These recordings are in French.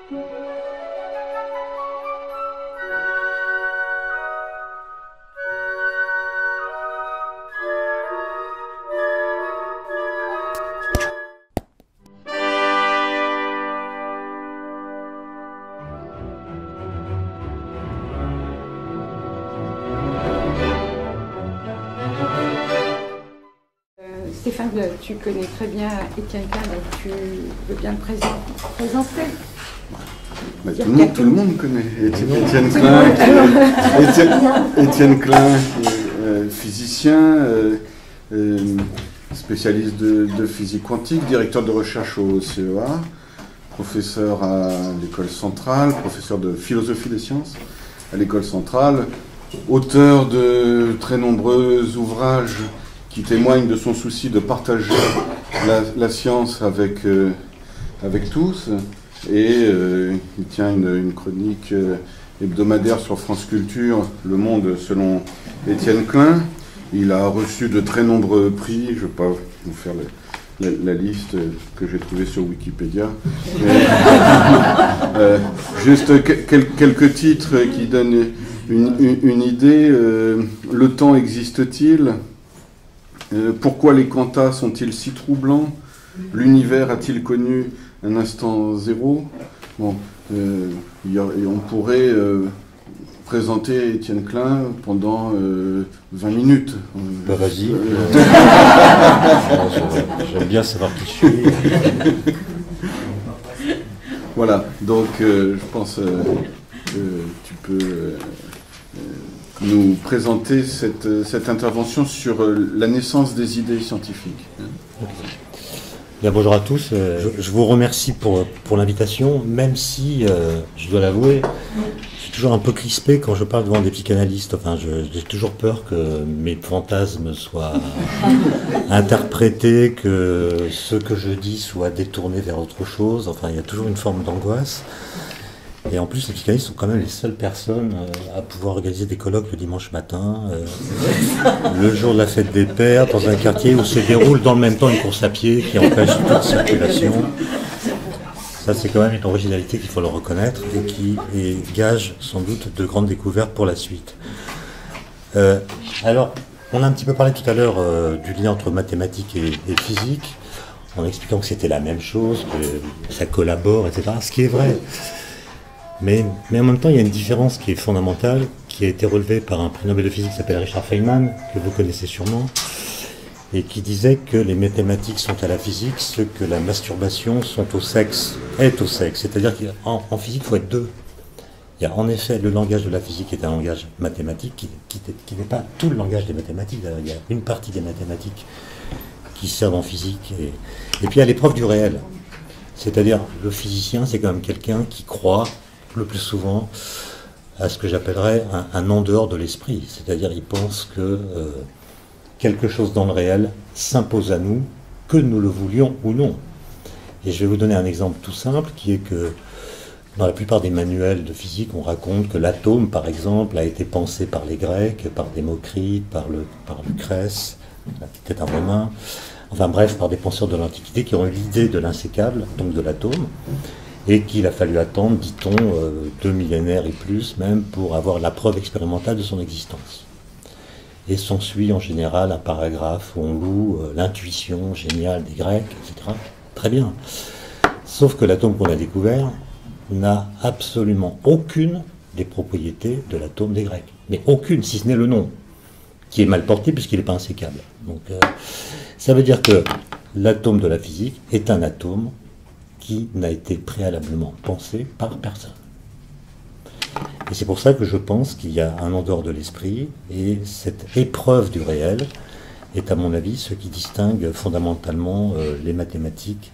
Stéphane, tu connais très bien Étienne Klein, donc tu veux bien le présenter. Bah, tout le monde connaît Étienne Klein. Étienne Klein, physicien, spécialiste de physique quantique, directeur de recherche au CEA, professeur à l'école centrale, professeur de philosophie des sciences à l'école centrale, auteur de très nombreux ouvrages qui témoigne de son souci de partager la science avec tous. Et il tient une chronique hebdomadaire sur France Culture, Le Monde selon Étienne Klein. Il a reçu de très nombreux prix. Je ne vais pas vous faire la liste que j'ai trouvée sur Wikipédia. Juste quelques titres qui donnent une idée. Le temps existe-t-il ? Pourquoi les cantats sont-ils si troublants? L'univers a-t-il connu un instant zéro? Bon, on pourrait présenter Étienne Klein pendant 20 minutes. Bah vas-y. J'aime bien savoir qui je suis. Voilà, donc je pense que tu peux nous présenter cette intervention sur la naissance des idées scientifiques. Bien, bonjour à tous, je vous remercie pour l'invitation, même si, je dois l'avouer, je suis toujours un peu crispé quand je parle devant des psychanalystes. Enfin, j'ai toujours peur que mes fantasmes soient interprétés, que ce que je dis soit détourné vers autre chose. Enfin, il y a toujours une forme d'angoisse. Et en plus, les psychanalystes sont quand même les seules personnes à pouvoir organiser des colloques le dimanche matin, le jour de la fête des pères, dans un quartier où se déroule dans le même temps une course à pied qui empêche toute circulation. Ça, c'est quand même une originalité qu'il faut le reconnaître et qui gage sans doute de grandes découvertes pour la suite. Alors, on a un petit peu parlé tout à l'heure du lien entre mathématiques et physique, en expliquant que c'était la même chose, que ça collabore, etc. Ce qui est vrai. Mais en même temps, il y a une différence qui est fondamentale, qui a été relevée par un prix Nobel de physique qui s'appelle Richard Feynman, que vous connaissez sûrement, et qui disait que les mathématiques sont à la physique ce que la masturbation est au sexe. C'est-à-dire qu'en physique, il faut être deux. Il y a en effet le langage de la physique qui est un langage mathématique, qui n'est pas tout le langage des mathématiques. Il y a une partie des mathématiques qui servent en physique. Et puis il y a l'épreuve du réel. C'est-à-dire, le physicien, c'est quand même quelqu'un qui croit le plus souvent à ce que j'appellerais un en dehors de l'esprit. C'est-à-dire, il pense que quelque chose dans le réel s'impose à nous, que nous le voulions ou non. Et je vais vous donner un exemple tout simple, qui est que dans la plupart des manuels de physique, on raconte que l'atome, par exemple, a été pensé par les Grecs, par Démocrite, par Lucrèce, peut-être un Romain, enfin bref, par des penseurs de l'Antiquité qui ont eu l'idée de l'insécable, donc de l'atome, et qu'il a fallu attendre, dit-on, 2 millénaires et plus même, pour avoir la preuve expérimentale de son existence. Et s'ensuit en général un paragraphe où on loue l'intuition géniale des Grecs, etc. Très bien. Sauf que l'atome qu'on a découvert n'a absolument aucune des propriétés de l'atome des Grecs. Mais aucune, si ce n'est le nom, qui est mal porté puisqu'il n'est pas insécable. Donc ça veut dire que l'atome de la physique est un atome qui n'a été préalablement pensé par personne. Et c'est pour ça que je pense qu'il y a un en dehors de l'esprit, et cette épreuve du réel est à mon avis ce qui distingue fondamentalement les mathématiques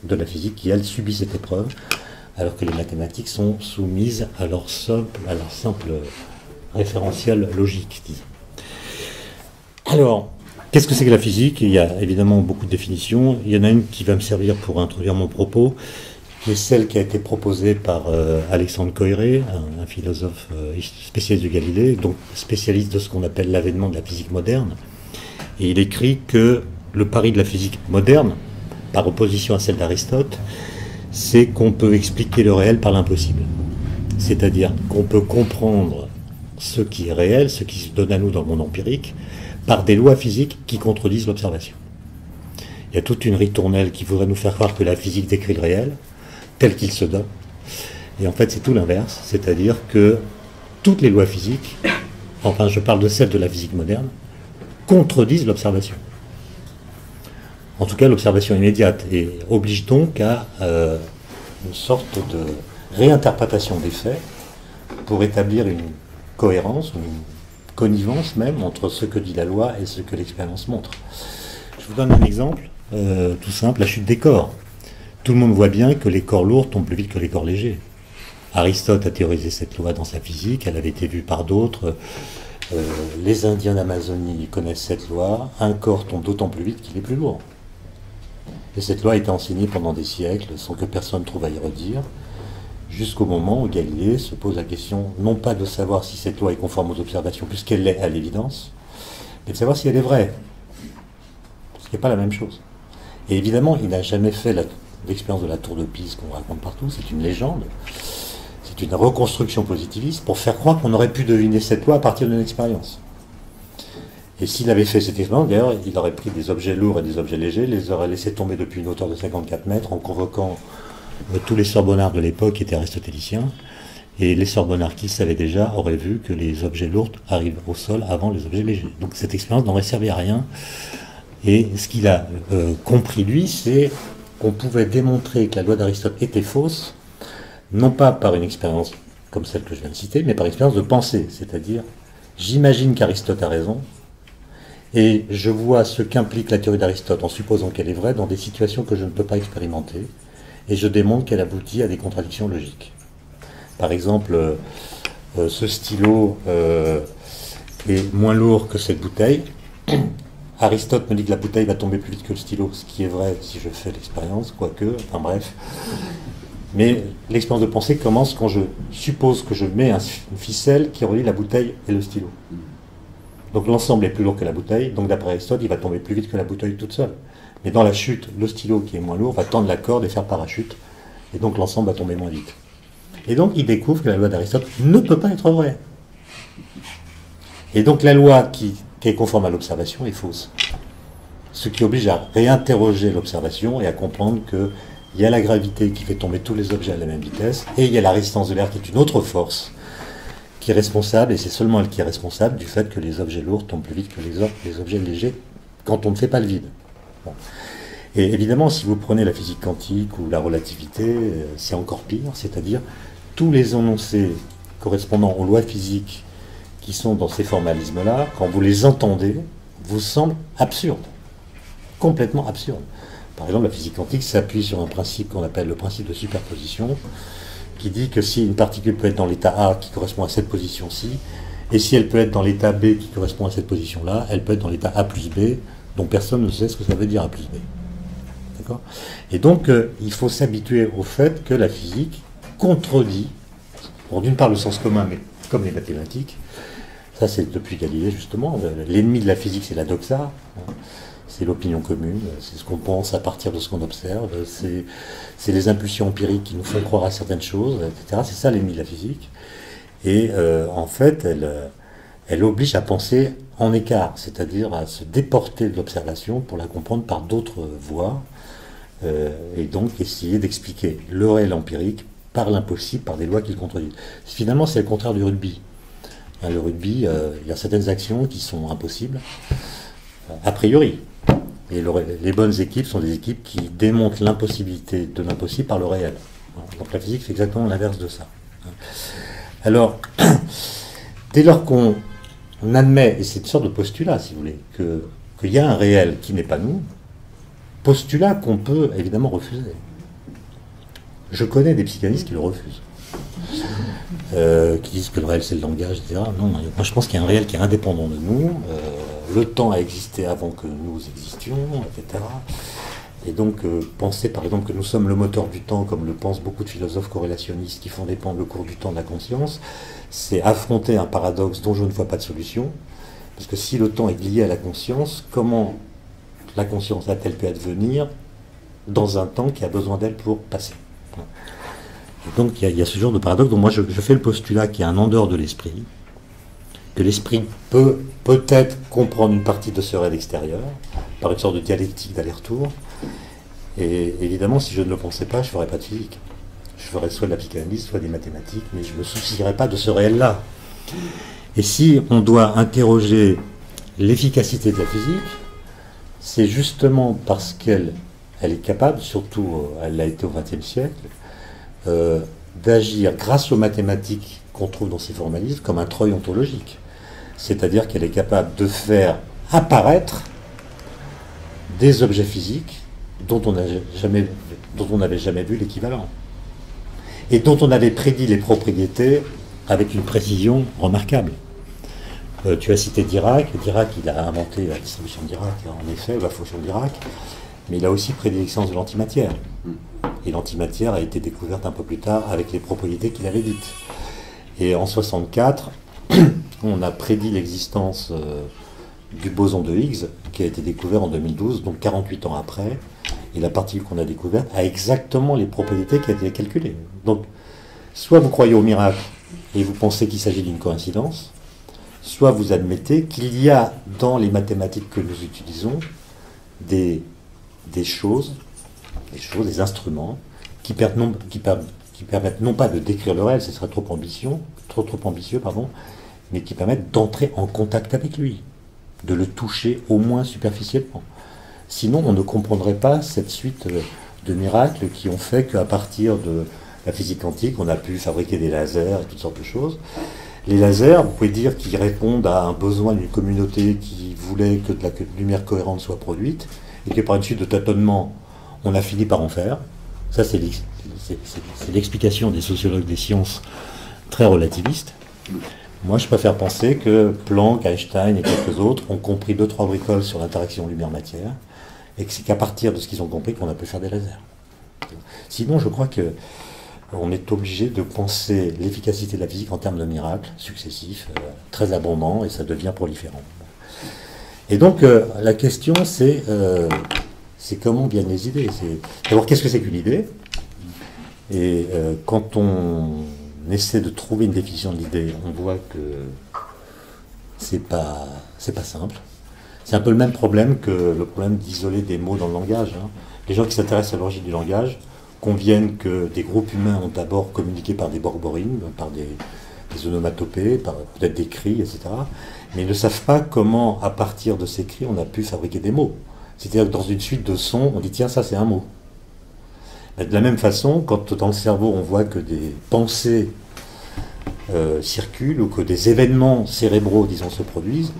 de la physique, qui elles subissent cette épreuve, alors que les mathématiques sont soumises à leur simple référentiel logique, disons. Alors, qu'est-ce que c'est que la physique? Il y a évidemment beaucoup de définitions. Il y en a une qui va me servir pour introduire mon propos, qui est celle qui a été proposée par Alexandre Koyré, un philosophe spécialiste de Galilée, donc spécialiste de ce qu'on appelle l'avènement de la physique moderne. Et il écrit que le pari de la physique moderne, par opposition à celle d'Aristote, c'est qu'on peut expliquer le réel par l'impossible. C'est-à-dire qu'on peut comprendre ce qui est réel, ce qui se donne à nous dans le monde empirique, par des lois physiques qui contredisent l'observation. Il y a toute une ritournelle qui voudrait nous faire croire que la physique décrit le réel, tel qu'il se donne. Et en fait, c'est tout l'inverse, c'est-à-dire que toutes les lois physiques, enfin je parle de celles de la physique moderne, contredisent l'observation. En tout cas, l'observation immédiate, et oblige donc à une sorte de réinterprétation des faits pour établir une cohérence, une connivence même, entre ce que dit la loi et ce que l'expérience montre. Je vous donne un exemple tout simple, la chute des corps. Tout le monde voit bien que les corps lourds tombent plus vite que les corps légers. Aristote a théorisé cette loi dans sa physique, elle avait été vue par d'autres. Les Indiens d'Amazonie connaissent cette loi, un corps tombe d'autant plus vite qu'il est plus lourd. Et cette loi a été enseignée pendant des siècles sans que personne trouve à y redire, jusqu'au moment où Galilée se pose la question, non pas de savoir si cette loi est conforme aux observations, puisqu'elle l'est à l'évidence, mais de savoir si elle est vraie. Ce qui n'est pas la même chose. Et évidemment, il n'a jamais fait l'expérience de la tour de Pise qu'on raconte partout, c'est une légende. C'est une reconstruction positiviste pour faire croire qu'on aurait pu deviner cette loi à partir d'une expérience. Et s'il avait fait cette expérience, d'ailleurs, il aurait pris des objets lourds et des objets légers, les aurait laissés tomber depuis une hauteur de 54 mètres en convoquant tous les sorbonnards de l'époque qui étaient aristotéliciens. Et les sorbonnards qui le savaient déjà auraient vu que les objets lourds arrivent au sol avant les objets légers. Donc cette expérience n'aurait servi à rien. Et ce qu'il a compris, lui, c'est qu'on pouvait démontrer que la loi d'Aristote était fausse, non pas par une expérience comme celle que je viens de citer, mais par expérience de pensée. C'est-à-dire, j'imagine qu'Aristote a raison, et je vois ce qu'implique la théorie d'Aristote en supposant qu'elle est vraie dans des situations que je ne peux pas expérimenter, et je démontre qu'elle aboutit à des contradictions logiques. Par exemple, ce stylo est moins lourd que cette bouteille. Aristote me dit que la bouteille va tomber plus vite que le stylo, ce qui est vrai si je fais l'expérience, quoique, enfin bref. Mais l'expérience de pensée commence quand je suppose que je mets une ficelle qui relie la bouteille et le stylo. Donc l'ensemble est plus lourd que la bouteille, donc d'après Aristote, il va tomber plus vite que la bouteille toute seule. Mais dans la chute, le stylo qui est moins lourd va tendre la corde et faire parachute, et donc l'ensemble va tomber moins vite. Et donc il découvre que la loi d'Aristote ne peut pas être vraie. Et donc la loi qui est conforme à l'observation est fausse. Ce qui oblige à réinterroger l'observation et à comprendre qu'il y a la gravité qui fait tomber tous les objets à la même vitesse, et il y a la résistance de l'air qui est une autre force qui est responsable, et c'est seulement elle qui est responsable du fait que les objets lourds tombent plus vite que les objets légers quand on ne fait pas le vide. Bon. Et évidemment, si vous prenez la physique quantique ou la relativité, c'est encore pire, c'est-à-dire tous les énoncés correspondant aux lois physiques qui sont dans ces formalismes-là, quand vous les entendez, vous semblent absurdes, complètement absurdes. Par exemple, la physique quantique s'appuie sur un principe qu'on appelle le principe de superposition, qui dit que si une particule peut être dans l'état A qui correspond à cette position-ci, et si elle peut être dans l'état B qui correspond à cette position-là, elle peut être dans l'état A plus B, dont personne ne sait ce que ça veut dire A plus B. D'accord ? Et donc, il faut s'habituer au fait que la physique contredit, bon, d'une part le sens commun, mais comme les mathématiques, ça c'est depuis Galilée justement, l'ennemi de la physique c'est la doxa, c'est l'opinion commune, c'est ce qu'on pense à partir de ce qu'on observe, c'est les impulsions empiriques qui nous font croire à certaines choses, etc. C'est ça l'ennemi de la physique. Et en fait, elle oblige à penser en écart, c'est-à-dire à se déporter de l'observation pour la comprendre par d'autres voies, et donc essayer d'expliquer le réel empirique par l'impossible, par des lois qui le contredisent. Finalement, c'est le contraire du rugby. Le rugby, il y a certaines actions qui sont impossibles, a priori. Et les bonnes équipes sont des équipes qui démontrent l'impossibilité de l'impossible par le réel. Donc la physique fait exactement l'inverse de ça. Alors, dès lors qu'on admet, et c'est une sorte de postulat, si vous voulez, qu'il y a un réel qui n'est pas nous, postulat qu'on peut évidemment refuser. Je connais des psychanalystes qui le refusent. Qui disent que le réel c'est le langage, etc. Non, moi je pense qu'il y a un réel qui est indépendant de nous. Le temps a existé avant que nous existions, etc. Et donc penser par exemple que nous sommes le moteur du temps, comme le pensent beaucoup de philosophes corrélationnistes qui font dépendre le cours du temps de la conscience, c'est affronter un paradoxe dont je ne vois pas de solution. Parce que si le temps est lié à la conscience, comment la conscience a-t-elle pu advenir dans un temps qui a besoin d'elle pour passer ? Et donc il y a ce genre de paradoxe. Donc moi je fais le postulat qu'il y a un en dehors de l'esprit, que l'esprit peut peut-être comprendre une partie de ce réel extérieur, par une sorte de dialectique d'aller-retour. Et évidemment, si je ne le pensais pas, je ne ferais pas de physique. Je ferais soit de la psychanalyse, soit des mathématiques, mais je ne me soucierais pas de ce réel-là. Et si on doit interroger l'efficacité de la physique, c'est justement parce qu'elle est capable, surtout elle l'a été au XXe siècle, d'agir grâce aux mathématiques qu'on trouve dans ces formalismes comme un treuil ontologique. C'est-à-dire qu'elle est capable de faire apparaître des objets physiques dont on n'avait jamais vu l'équivalent. Et dont on avait prédit les propriétés avec une précision remarquable. Tu as cité Dirac. Dirac, il a inventé la distribution de Dirac, en effet, la fonction de Dirac, mais il a aussi prédit l'existence de l'antimatière. Et l'antimatière a été découverte un peu plus tard avec les propriétés qu'il avait dites. Et en 1964, on a prédit l'existence du boson de Higgs, qui a été découvert en 2012, donc 48 ans après, et la particule qu'on a découverte a exactement les propriétés qui ont été calculées. Donc, soit vous croyez au miracle et vous pensez qu'il s'agit d'une coïncidence, soit vous admettez qu'il y a dans les mathématiques que nous utilisons des choses, des instruments qui permettent non pas de décrire le réel, ce serait trop ambitieux, mais qui permettent d'entrer en contact avec lui, de le toucher au moins superficiellement. Sinon, on ne comprendrait pas cette suite de miracles qui ont fait qu'à partir de la physique quantique, on a pu fabriquer des lasers et toutes sortes de choses. Les lasers, vous pouvez dire qu'ils répondent à un besoin d'une communauté qui voulait que de la lumière cohérente soit produite, et que par une suite de tâtonnements, on a fini par en faire. Ça, c'est l'explication des sociologues des sciences très relativistes. Moi, je préfère penser que Planck, Einstein et quelques autres ont compris 2-3 bricoles sur l'interaction lumière-matière, et que c'est qu'à partir de ce qu'ils ont compris qu'on a pu faire des lasers. Sinon, je crois qu'on est obligé de penser l'efficacité de la physique en termes de miracles successifs, très abondants, et ça devient proliférant. Et donc, la question, c'est comment viennent les idées. D'abord, qu'est-ce que c'est qu'une idée? Et quand on essaie de trouver une définition de l'idée, on voit que c'est pas simple. C'est un peu le même problème que le problème d'isoler des mots dans le langage. Les gens qui s'intéressent à l'origine du langage conviennent que des groupes humains ont d'abord communiqué par des borborigmes, par des onomatopées, par peut-être des cris, etc. Mais ils ne savent pas comment, à partir de ces cris, on a pu fabriquer des mots. C'est-à-dire que dans une suite de sons, on dit tiens, ça c'est un mot. Mais de la même façon, quand dans le cerveau on voit que des pensées circulent ou que des événements cérébraux, disons, se produisent,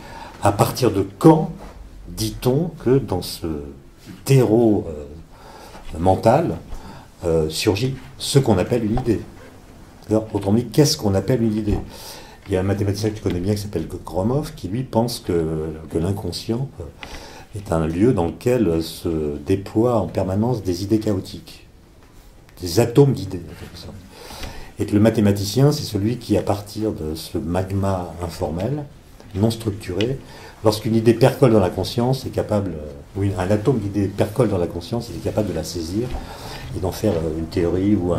à partir de quand dit-on que dans ce terreau mental surgit ce qu'on appelle une idée? Autrement dit, qu'est-ce qu'on appelle une idée? Il y a un mathématicien que tu connais bien qui s'appelle Gromov, qui lui pense que l'inconscient est un lieu dans lequel se déploient en permanence des idées chaotiques, des atomes d'idées, en quelque sorte. Et que le mathématicien, c'est celui qui, à partir de ce magma informel, non structuré, lorsqu'une idée percole dans la conscience, est capable, un atome d'idée percole dans la conscience, il est capable de la saisir et d'en faire une théorie ou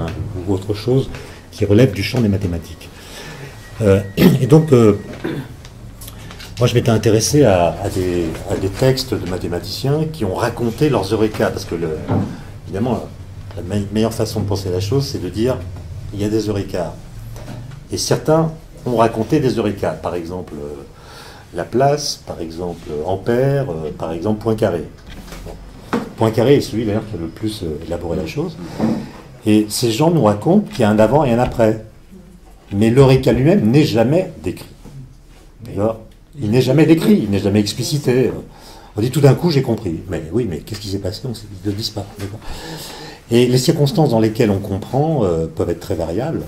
autre chose qui relève du champ des mathématiques. Et donc, moi je m'étais intéressé à des textes de mathématiciens qui ont raconté leurs eureka, parce que évidemment, la meilleure façon de penser la chose, c'est de dire il y a des eureka. Et certains ont raconté des eureka, par exemple Laplace, par exemple Ampère, par exemple Poincaré. Bon. Poincaré est celui d'ailleurs qui a le plus élaboré la chose. Et ces gens nous racontent qu'il y a un avant et un après. Mais l'eureka lui-même n'est jamais décrit. D'ailleurs, il n'est jamais décrit, il n'est jamais explicité. On dit tout d'un coup, j'ai compris. Mais oui, mais qu'est-ce qui s'est passé? Ils ne le disent pas. Et les circonstances dans lesquelles on comprend peuvent être très variables.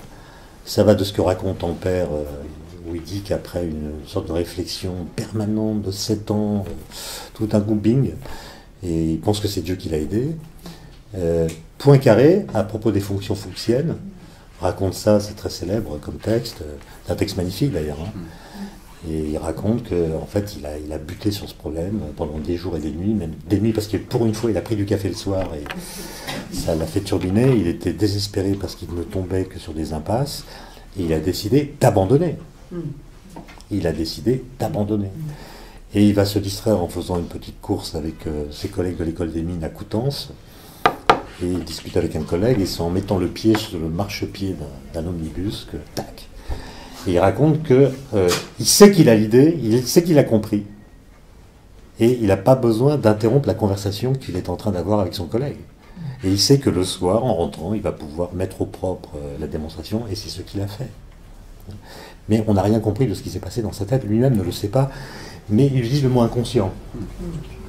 Ça va de ce que raconte Ampère, où il dit qu'après une sorte de réflexion permanente de 7 ans, tout d'un coup, bing, et il pense que c'est Dieu qui l'a aidé. Poincaré, à propos des fonctions fuchsiennes, raconte ça, c'est très célèbre comme texte, c'est un texte magnifique d'ailleurs. Et il raconte qu'en fait, il a buté sur ce problème pendant des jours et des nuits, même des nuits, parce que pour une fois, il a pris du café le soir et ça l'a fait turbiner. Il était désespéré parce qu'il ne tombait que sur des impasses. Et il a décidé d'abandonner. Il a décidé d'abandonner. Et il va se distraire en faisant une petite course avec ses collègues de l'école des mines à Coutances. Et il discute avec un collègue et c'est en mettant le pied sur le marchepied d'un omnibus que tac. Et il raconte que il sait qu'il a l'idée, il sait qu'il a compris. Et il n'a pas besoin d'interrompre la conversation qu'il est en train d'avoir avec son collègue. Et il sait que le soir, en rentrant, il va pouvoir mettre au propre la démonstration, et c'est ce qu'il a fait. Mais on n'a rien compris de ce qui s'est passé dans sa tête, lui-même ne le sait pas, mais il utilise le mot inconscient.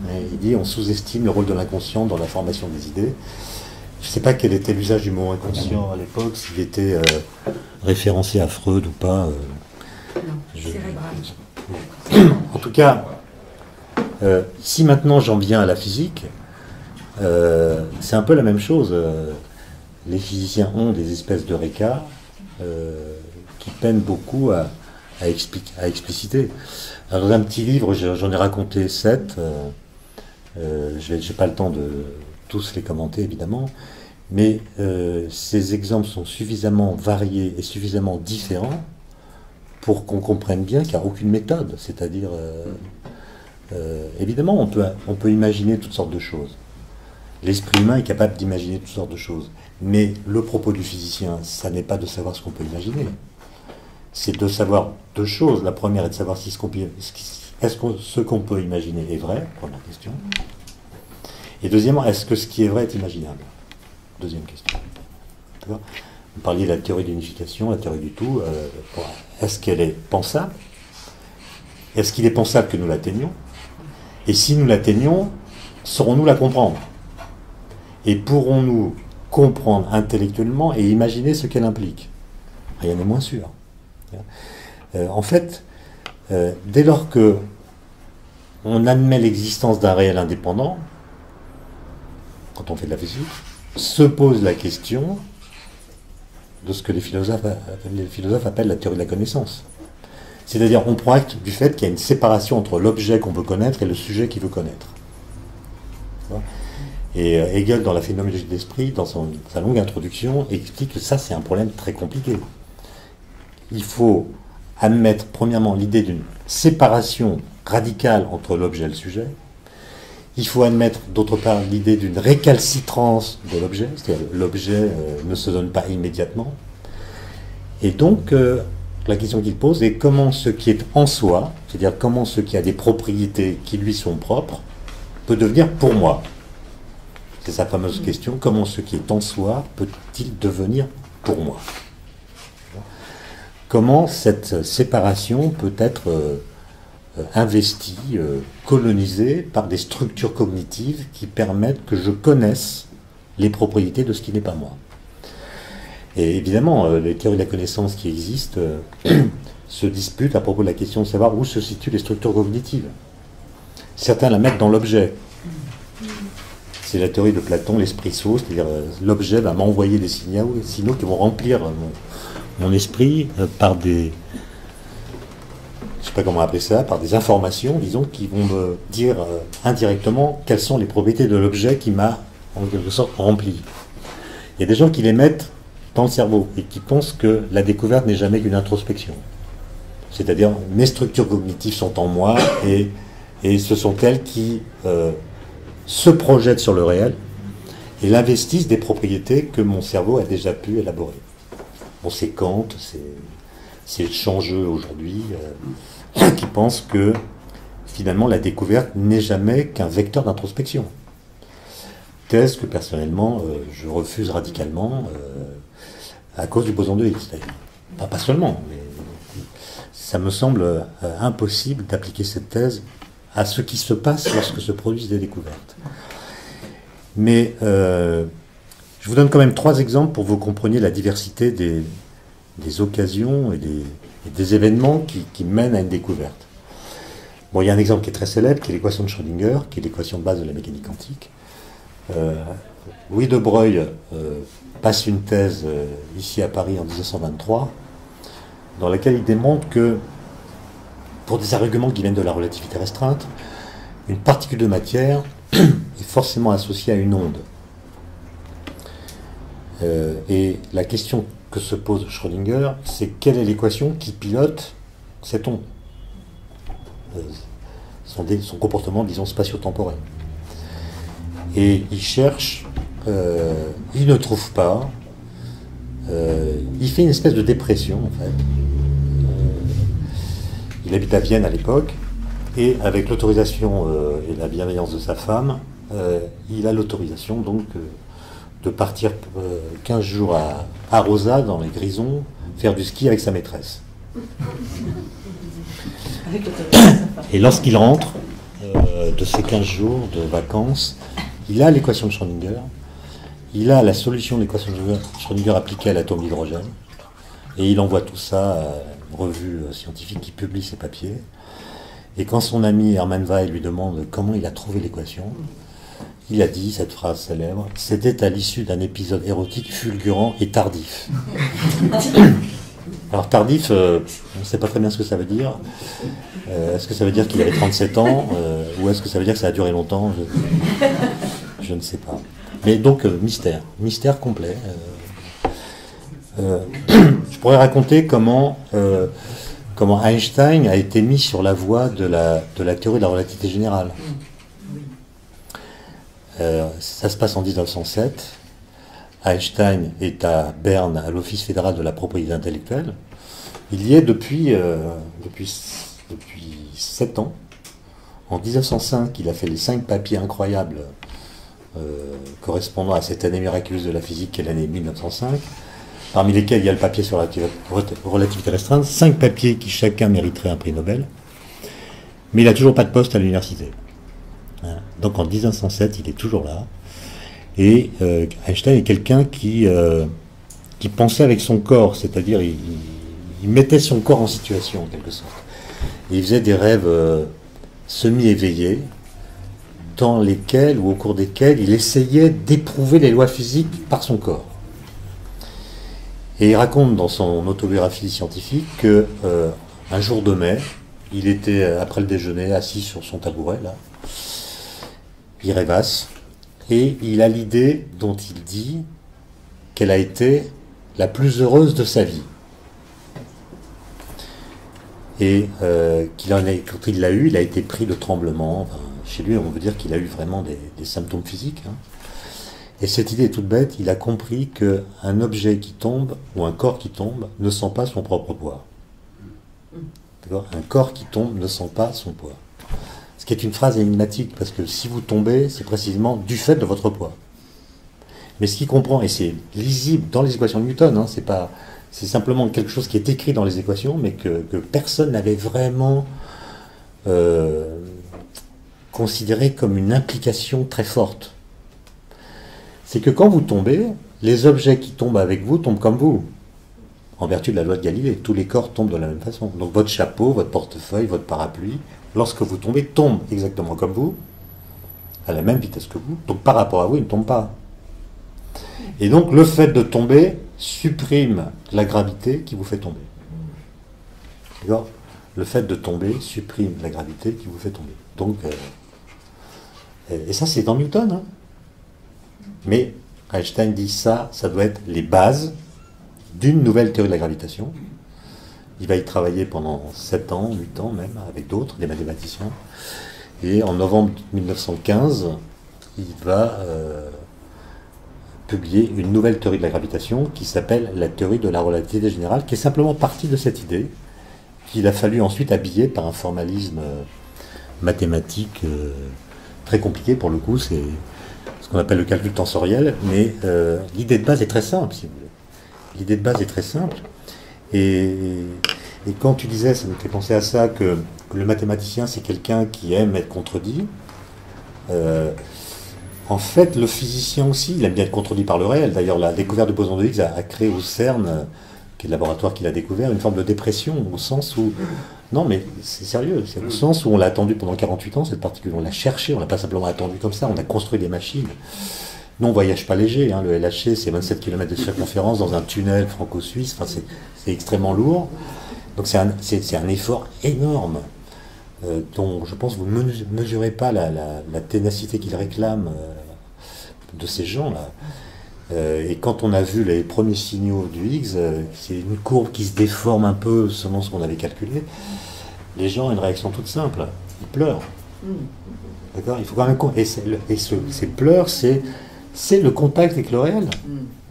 Et il dit on sous-estime le rôle de l'inconscient dans la formation des idées. Je ne sais pas quel était l'usage du mot inconscient à l'époque, s'il était référencé à Freud ou pas. En tout cas, si maintenant j'en viens à la physique, c'est un peu la même chose. Les physiciens ont des espèces de RECA qui peinent beaucoup à expliciter. Alors, dans un petit livre, j'en ai raconté 7. Je n'ai pas le temps de tous les commenter, évidemment. Mais ces exemples sont suffisamment variés et suffisamment différents pour qu'on comprenne bien qu'il n'y a aucune méthode. C'est-à-dire, évidemment, on peut imaginer toutes sortes de choses. L'esprit humain est capable d'imaginer toutes sortes de choses. Mais le propos du physicien, ça n'est pas de savoir ce qu'on peut imaginer. C'est de savoir deux choses. La première est de savoir si ce qu'on peut imaginer est vrai, première question. Et deuxièmement, est-ce que ce qui est vrai est imaginable? Deuxième question. D'accord? Vous parliez de la théorie de l'unification, la théorie du tout. Est-ce qu'elle est pensable? Est-ce qu'il est pensable que nous l'atteignions? Et si nous l'atteignons, saurons-nous la comprendre? Et pourrons-nous comprendre intellectuellement et imaginer ce qu'elle implique? Rien n'est moins sûr. En fait, dès lors que on admet l'existence d'un réel indépendant, quand on fait de la physique, se pose la question de ce que les philosophes appellent la théorie de la connaissance. C'est-à-dire, on prend acte du fait qu'il y a une séparation entre l'objet qu'on veut connaître et le sujet qu'il veut connaître. Et Hegel, dans la phénoménologie de l'esprit, dans sa longue introduction, explique que ça, c'est un problème très compliqué. Il faut admettre, premièrement, l'idée d'une séparation radicale entre l'objet et le sujet. Il faut admettre, d'autre part, l'idée d'une récalcitrance de l'objet, c'est-à-dire l'objet ne se donne pas immédiatement. Et donc, la question qu'il pose est comment ce qui est en soi, c'est-à-dire comment ce qui a des propriétés qui lui sont propres, peut devenir pour moi. C'est sa fameuse question, comment ce qui est en soi peut-il devenir pour moi? Comment cette séparation peut être investie, colonisée par des structures cognitives qui permettent que je connaisse les propriétés de ce qui n'est pas moi. Et évidemment, les théories de la connaissance qui existent se disputent à propos de la question de savoir où se situent les structures cognitives. Certains la mettent dans l'objet. C'est la théorie de Platon, l'esprit sot, c'est-à-dire l'objet va m'envoyer des signaux qui vont remplir mon esprit par des, je ne sais pas comment appeler ça, par des informations, disons, qui vont me dire indirectement quelles sont les propriétés de l'objet qui m'a, en quelque sorte, rempli. Il y a des gens qui les mettent dans le cerveau et qui pensent que la découverte n'est jamais qu'une introspection. C'est-à-dire, mes structures cognitives sont en moi et ce sont elles qui se projettent sur le réel et l'investissent des propriétés que mon cerveau a déjà pu élaborer. Bon, c'est Kant, c'est Changeux aujourd'hui, qui pense que finalement la découverte n'est jamais qu'un vecteur d'introspection. Thèse que personnellement je refuse radicalement à cause du boson de Higgs. Pas seulement, mais ça me semble impossible d'appliquer cette thèse à ce qui se passe lorsque se produisent des découvertes. Mais je vous donne quand même 3 exemples pour que vous compreniez la diversité des occasions et des événements qui mènent à une découverte. Bon, il y a un exemple qui est très célèbre, qui est l'équation de Schrödinger, qui est l'équation de base de la mécanique quantique. Louis de Broglie passe une thèse ici à Paris en 1923, dans laquelle il démontre que pour des arguments qui viennent de la relativité restreinte, une particule de matière est forcément associée à une onde. Et la question que se pose Schrödinger, c'est quelle est l'équation qui pilote cette onde, son comportement, disons, spatio-temporel. Et il cherche, il ne trouve pas, il fait une espèce de dépression en fait. Il habite à Vienne à l'époque, et avec l'autorisation et la bienveillance de sa femme, il a l'autorisation donc de partir 15 jours à Rosa, dans les Grisons, faire du ski avec sa maîtresse. Et lorsqu'il rentre de ces 15 jours de vacances, il a l'équation de Schrödinger, il a la solution de l'équation de Schrödinger appliquée à l'atome d'hydrogène, et il envoie tout ça à une revue scientifique qui publie ses papiers. Et quand son ami Hermann Weyl lui demande comment il a trouvé l'équation, il a dit cette phrase célèbre: « C'était à l'issue d'un épisode érotique fulgurant et tardif. » Alors tardif, on ne sait pas très bien ce que ça veut dire. Est-ce que ça veut dire qu'il avait 37 ans ou est-ce que ça veut dire que ça a duré longtemps? Je ne sais pas. Mais donc mystère complet. Je pourrais raconter comment Einstein a été mis sur la voie de la théorie de la relativité générale. Ça se passe en 1907. Einstein est à Berne, à l'Office fédéral de la propriété intellectuelle. Il y est depuis 7 ans. En 1905, il a fait les 5 papiers incroyables correspondant à cette année miraculeuse de la physique qui est l'année 1905, parmi lesquels il y a le papier sur la relativité restreinte, 5 papiers qui chacun mériterait un prix Nobel, mais il n'a toujours pas de poste à l'université. Donc en 1907, il est toujours là. Et Einstein est quelqu'un qui pensait avec son corps, c'est-à-dire il mettait son corps en situation en quelque sorte. Et il faisait des rêves semi-éveillés dans lesquels ou au cours desquels il essayait d'éprouver les lois physiques par son corps. Et il raconte dans son autobiographie scientifique que un jour de mai, il était après le déjeuner assis sur son tabouret là, il rêvasse. Et il a l'idée dont il dit qu'elle a été la plus heureuse de sa vie. Et quand il l'a eu, il a été pris de tremblements. Enfin, chez lui, on veut dire qu'il a eu vraiment des symptômes physiques. Hein. Et cette idée est toute bête, il a compris qu'un objet qui tombe, ou un corps qui tombe, ne sent pas son propre poids. D'accord ? Un corps qui tombe ne sent pas son poids. Ce qui est une phrase énigmatique, parce que si vous tombez, c'est précisément du fait de votre poids. Mais ce qu'il comprend, et c'est lisible dans les équations de Newton, hein, c'est simplement quelque chose qui est écrit dans les équations, mais que personne n'avait vraiment considéré comme une implication très forte. C'est que quand vous tombez, les objets qui tombent avec vous tombent comme vous, en vertu de la loi de Galilée. Tous les corps tombent de la même façon. Donc votre chapeau, votre portefeuille, votre parapluie, lorsque vous tombez, tombe exactement comme vous, à la même vitesse que vous, donc par rapport à vous, il ne tombe pas. Et donc le fait de tomber supprime la gravité qui vous fait tomber. D'accord ? Le fait de tomber supprime la gravité qui vous fait tomber. Donc, et ça c'est dans Newton. Hein. Mais Einstein dit ça doit être les bases d'une nouvelle théorie de la gravitation. Il va y travailler pendant 7 ans, 8 ans même, avec d'autres, des mathématiciens. Et en novembre 1915, il va publier une nouvelle théorie de la gravitation qui s'appelle la théorie de la relativité générale, qui est simplement partie de cette idée, qu'il a fallu ensuite habiller par un formalisme mathématique très compliqué pour le coup, c'est ce qu'on appelle le calcul tensoriel, mais l'idée de base est très simple, si vous voulez. L'idée de base est très simple. Et quand tu disais, ça me fait penser à ça, que le mathématicien, c'est quelqu'un qui aime être contredit. En fait, le physicien aussi, il aime bien être contredit par le réel. D'ailleurs, la découverte du boson de Higgs a créé au CERN, qui est le laboratoire qu'il a découvert, une forme de dépression, au sens où... Non, mais c'est sérieux, c'est au sens où on l'a attendu pendant 48 ans, cette particule. On l'a cherché, on l'a pas simplement attendu comme ça, on a construit des machines. Nous, on ne voyage pas léger, hein. Le LHC, c'est 27 km de circonférence dans un tunnel franco-suisse, enfin, c'est extrêmement lourd. Donc c'est un effort énorme. dont je pense que vous ne mesurez pas la ténacité qu'ils réclament de ces gens-là. Et quand on a vu les premiers signaux du Higgs, c'est une courbe qui se déforme un peu selon ce qu'on avait calculé. Les gens ont une réaction toute simple, ils pleurent. D'accord ? Il faut quand même ces pleurs, c'est le contact avec le réel.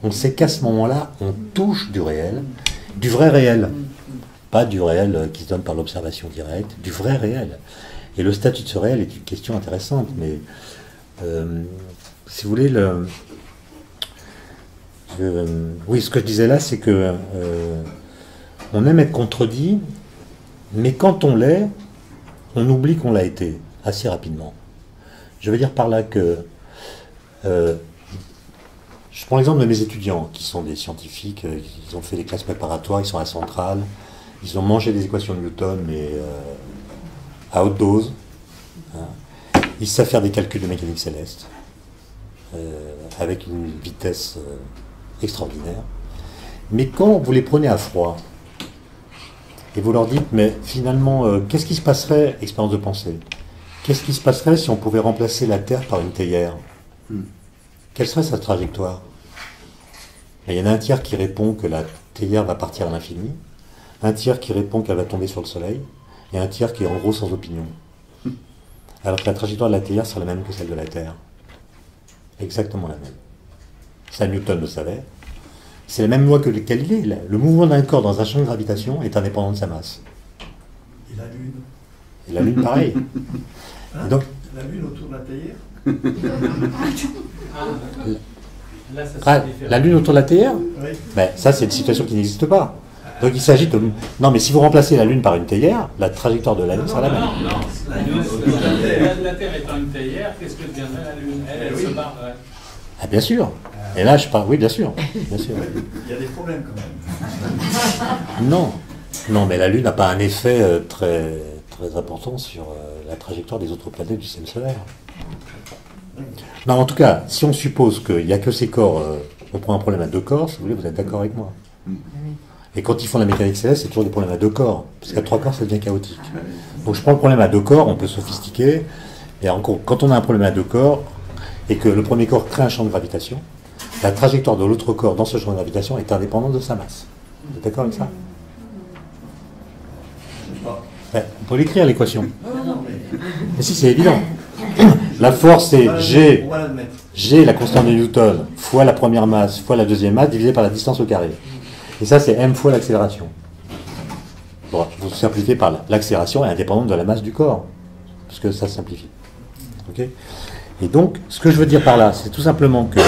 On sait qu'à ce moment-là, on touche du réel, du vrai réel. Pas du réel qui se donne par l'observation directe, du vrai réel. Et le statut de ce réel est une question intéressante, mais si vous voulez, oui, ce que je disais là, c'est que on aime être contredit, mais quand on l'est, on oublie qu'on l'a été assez rapidement. Je veux dire par là que je prends l'exemple de mes étudiants, qui sont des scientifiques, ils ont fait des classes préparatoires, ils sont à la centrale, ils ont mangé des équations de Newton, mais à haute dose. Hein. Ils savent faire des calculs de mécanique céleste, avec une vitesse extraordinaire. Mais quand vous les prenez à froid, et vous leur dites, mais finalement, qu'est-ce qui se passerait, expérience de pensée, qu'est-ce qui se passerait si on pouvait remplacer la Terre par une théière ? Quelle serait sa trajectoire ? Et il y en a un tiers qui répond que la théière va partir à l'infini, un tiers qui répond qu'elle va tomber sur le Soleil, et un tiers qui est en gros sans opinion. Alors que la trajectoire de la théière sera la même que celle de la Terre. Exactement la même. Ça, Newton le savait. C'est la même loi que Galilée. Le mouvement d'un corps dans un champ de gravitation est indépendant de sa masse. Et la Lune ? Et la Lune, pareil. Hein ? Et donc, la Lune autour de la théière ? Là, ça la Lune autour de la Terre, Oui. ben, ça c'est une situation qui n'existe pas. Donc il s'agit de... Non, mais si vous remplacez la Lune par une théière, la trajectoire de la Lune sera la même. La Terre étant une théière, qu'est-ce que deviendrait la Lune ? Elle se barrerait. Ah bien sûr. Et là je parle... Oui, bien sûr. Bien sûr. Il y a des problèmes quand même. Non. Non, mais la Lune n'a pas un effet très, très important sur la trajectoire des autres planètes du système solaire. Non, en tout cas, si on suppose qu'il n'y a que ces corps, on prend un problème à deux corps, si vous voulez, vous êtes d'accord avec moi. Et quand ils font la mécanique céleste, c'est toujours des problèmes à deux corps. Parce qu'à trois corps, ça devient chaotique. Donc je prends le problème à deux corps, on peut sophistiquer. Et encore, quand on a un problème à deux corps, et que le premier corps crée un champ de gravitation, la trajectoire de l'autre corps dans ce champ de gravitation est indépendante de sa masse. Vous êtes d'accord avec ça ? Ouais, on peut l'écrire l'équation. Mais si, c'est évident. La force, c'est G, la constante de Newton, fois la première masse, fois la deuxième masse, divisé par la distance au carré. Et ça, c'est m fois l'accélération. Bon, vous simplifiez par l'accélération est indépendante de la masse du corps, parce que ça simplifie. Ok ? Et donc, ce que je veux dire par là, c'est tout simplement que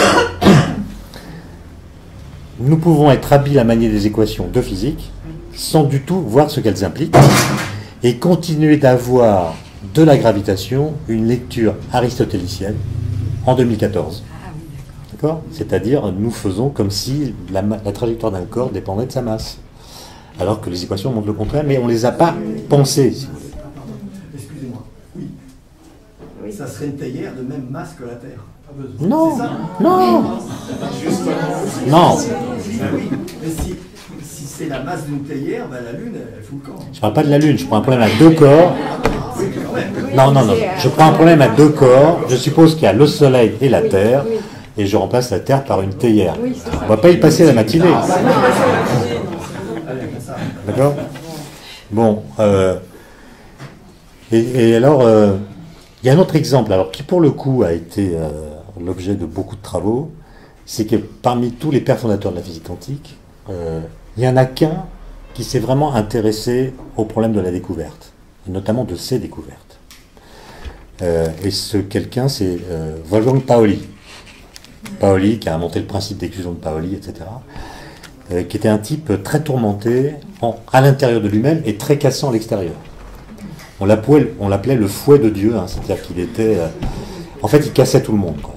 nous pouvons être habiles à manier des équations de physique, sans du tout voir ce qu'elles impliquent, et continuer d'avoir de la gravitation une lecture aristotélicienne en 2014. D'accord ? C'est-à-dire, nous faisons comme si la trajectoire d'un corps dépendait de sa masse. Alors que les équations montrent le contraire, mais on ne les a pas pensées. Si vous voulez. Excusez-moi. Oui. Ça serait une théière de même masse que la Terre. Non, c'est ça ? non, non. Ben oui, mais si c'est la masse d'une théière, ben la Lune, elle fout le camp. Je ne parle pas de la Lune, je prends un problème à deux corps. Oui, quand même. Non, non, non. Je prends un problème à deux corps. Je suppose qu'il y a le Soleil et la Terre. Et je remplace la Terre par une théière. On ne va pas y passer la matinée. D'accord ? Bon. Et alors, il y a un autre exemple, alors, qui pour le coup a été l'objet de beaucoup de travaux, c'est que parmi tous les pères fondateurs de la physique quantique, il n'y en a qu'un qui s'est vraiment intéressé au problème de la découverte, et notamment de ces découvertes. Et ce quelqu'un, c'est Wolfgang Pauli. Pauli, qui a inventé le principe d'exclusion de Pauli, etc., qui était un type très tourmenté à l'intérieur de lui-même et très cassant à l'extérieur. On l'appelait le fouet de Dieu, hein, c'est-à-dire qu'il était... en fait, il cassait tout le monde, quoi.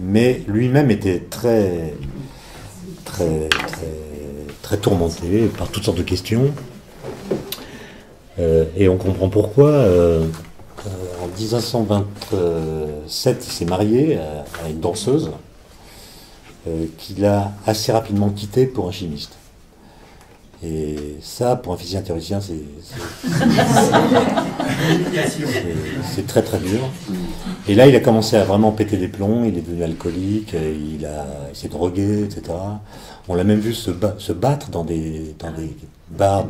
Mais lui-même était très, très, très, très tourmenté par toutes sortes de questions. Et on comprend pourquoi. En 1927, il s'est marié à une danseuse qu'il a assez rapidement quittée pour un chimiste. Et ça, pour un physicien théoricien, c'est très très dur. Et là, il a commencé à vraiment péter des plombs, il est devenu alcoolique, il s'est drogué, etc. On l'a même vu se battre dans des bars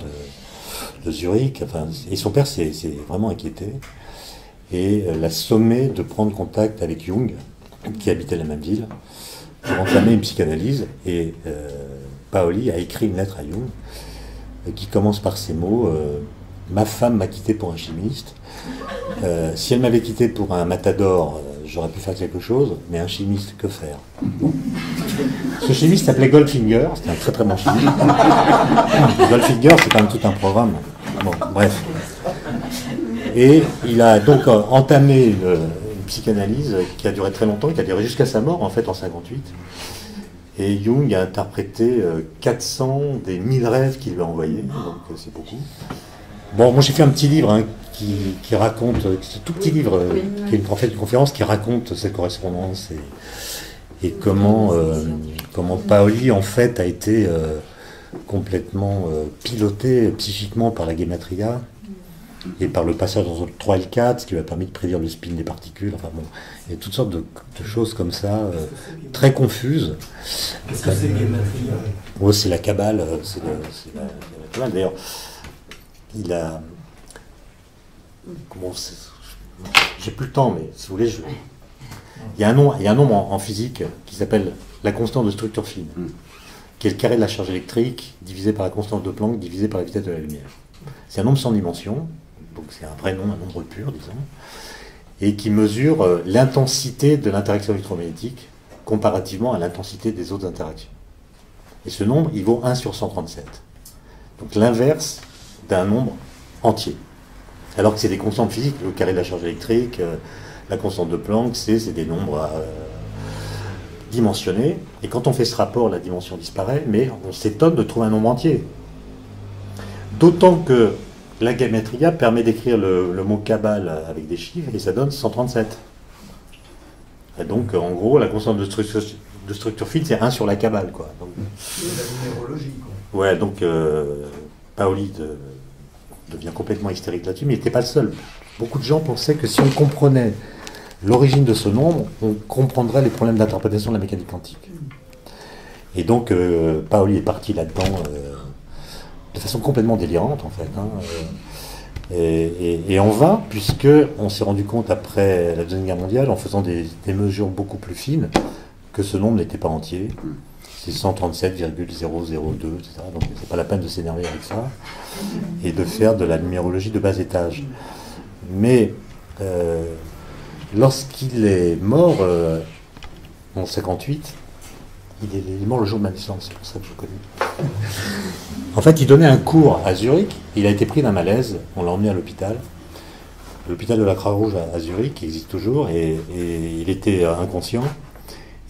de Zurich. Enfin, et son père s'est vraiment inquiété et l'a sommé de prendre contact avec Jung, qui habitait la même ville, pour entamer une psychanalyse. Et Paoli a écrit une lettre à Jung qui commence par ces mots ma femme m'a quitté pour un chimiste. Si elle m'avait quitté pour un matador, j'aurais pu faire quelque chose, mais un chimiste, que faire? Bon. Ce chimiste s'appelait Goldfinger, c'était un très très bon chimiste. Goldfinger, c'est quand même tout un programme. Bon, bref. Et il a donc entamé une psychanalyse qui a duré très longtemps, qui a duré jusqu'à sa mort, en fait, en 58. Et Jung a interprété 400 des 1000 rêves qu'il lui a envoyés, donc c'est beaucoup. Bon, moi j'ai fait un petit livre qui raconte, c'est un tout petit livre, qui est une conférence qui raconte cette correspondance et comment Paoli en fait a été complètement piloté psychiquement par la gematria et par le passage entre le 3 et le 4, ce qui lui a permis de prédire le spin des particules. Enfin bon, il y a toutes sortes de choses comme ça, très confuses. Qu'est-ce que c'est gematria? Oh, c'est la Kabbale, c'est la Kabbale. D'ailleurs, il a... Bon, j'ai plus le temps, mais si vous voulez, il y a un nombre en physique qui s'appelle la constante de structure fine, qui est le carré de la charge électrique divisé par la constante de Planck divisé par la vitesse de la lumière. C'est un nombre sans dimension, donc c'est un vrai nombre, un nombre pur, disons, et qui mesure l'intensité de l'interaction électromagnétique comparativement à l'intensité des autres interactions. Et ce nombre, il vaut 1 sur 137. Donc l'inverse d'un nombre entier. Alors que c'est des constantes physiques, le carré de la charge électrique, la constante de Planck, c'est des nombres dimensionnés. Et quand on fait ce rapport, la dimension disparaît, mais on s'étonne de trouver un nombre entier. D'autant que la gematria permet d'écrire le mot Kabbale avec des chiffres, et ça donne 137. Et donc, en gros, la constante de structure fine, c'est 1 sur la Kabbale, quoi. Donc, c'est la numérologie, quoi. Ouais, donc Paoli devient complètement hystérique là-dessus, mais il n'était pas le seul. Beaucoup de gens pensaient que si on comprenait l'origine de ce nombre, on comprendrait les problèmes d'interprétation de la mécanique quantique. Et donc, Paoli est parti là-dedans de façon complètement délirante, en fait. Et en vain, puisqu'on s'est rendu compte après la Deuxième Guerre mondiale, en faisant des mesures beaucoup plus fines, que ce nombre n'était pas entier. C'est 137,002, etc. Donc c'est pas la peine de s'énerver avec ça et de faire de la numérologie de bas étage. Mais lorsqu'il est mort en 58, il est mort le jour de ma naissance, c'est pour ça que je connais. En fait, il donnait un cours à Zurich, il a été pris d'un malaise, on l'a emmené à l'hôpital de la Croix-Rouge à Zurich, qui existe toujours, et il était inconscient,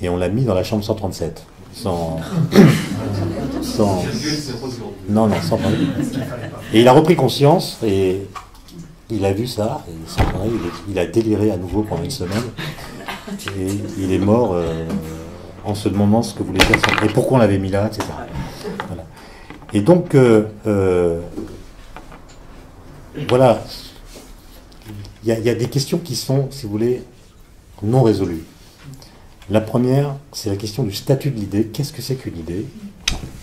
et on l'a mis dans la chambre 137. Sans parler. Et il a repris conscience et il a vu ça, et il a déliré à nouveau pendant une semaine. Et il est mort en se demandant ce que voulait dire ça, et pourquoi on l'avait mis là, etc. Voilà. Et donc, voilà, il y a des questions qui sont, si vous voulez, non résolues. La première, c'est la question du statut de l'idée. Qu'est-ce que c'est qu'une idée?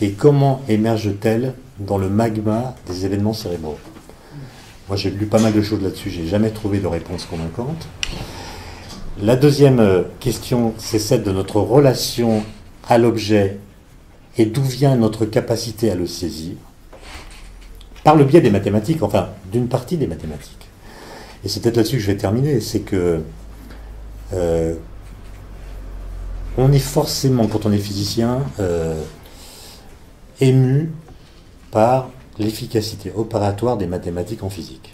Et comment émerge-t-elle dans le magma des événements cérébraux? Moi, j'ai lu pas mal de choses là-dessus, j'ai jamais trouvé de réponse convaincante. La deuxième question, c'est celle de notre relation à l'objet et d'où vient notre capacité à le saisir, par le biais des mathématiques, enfin, d'une partie des mathématiques. Et c'est peut-être là-dessus que je vais terminer, c'est que on est forcément, quand on est physicien, ému par l'efficacité opératoire des mathématiques en physique.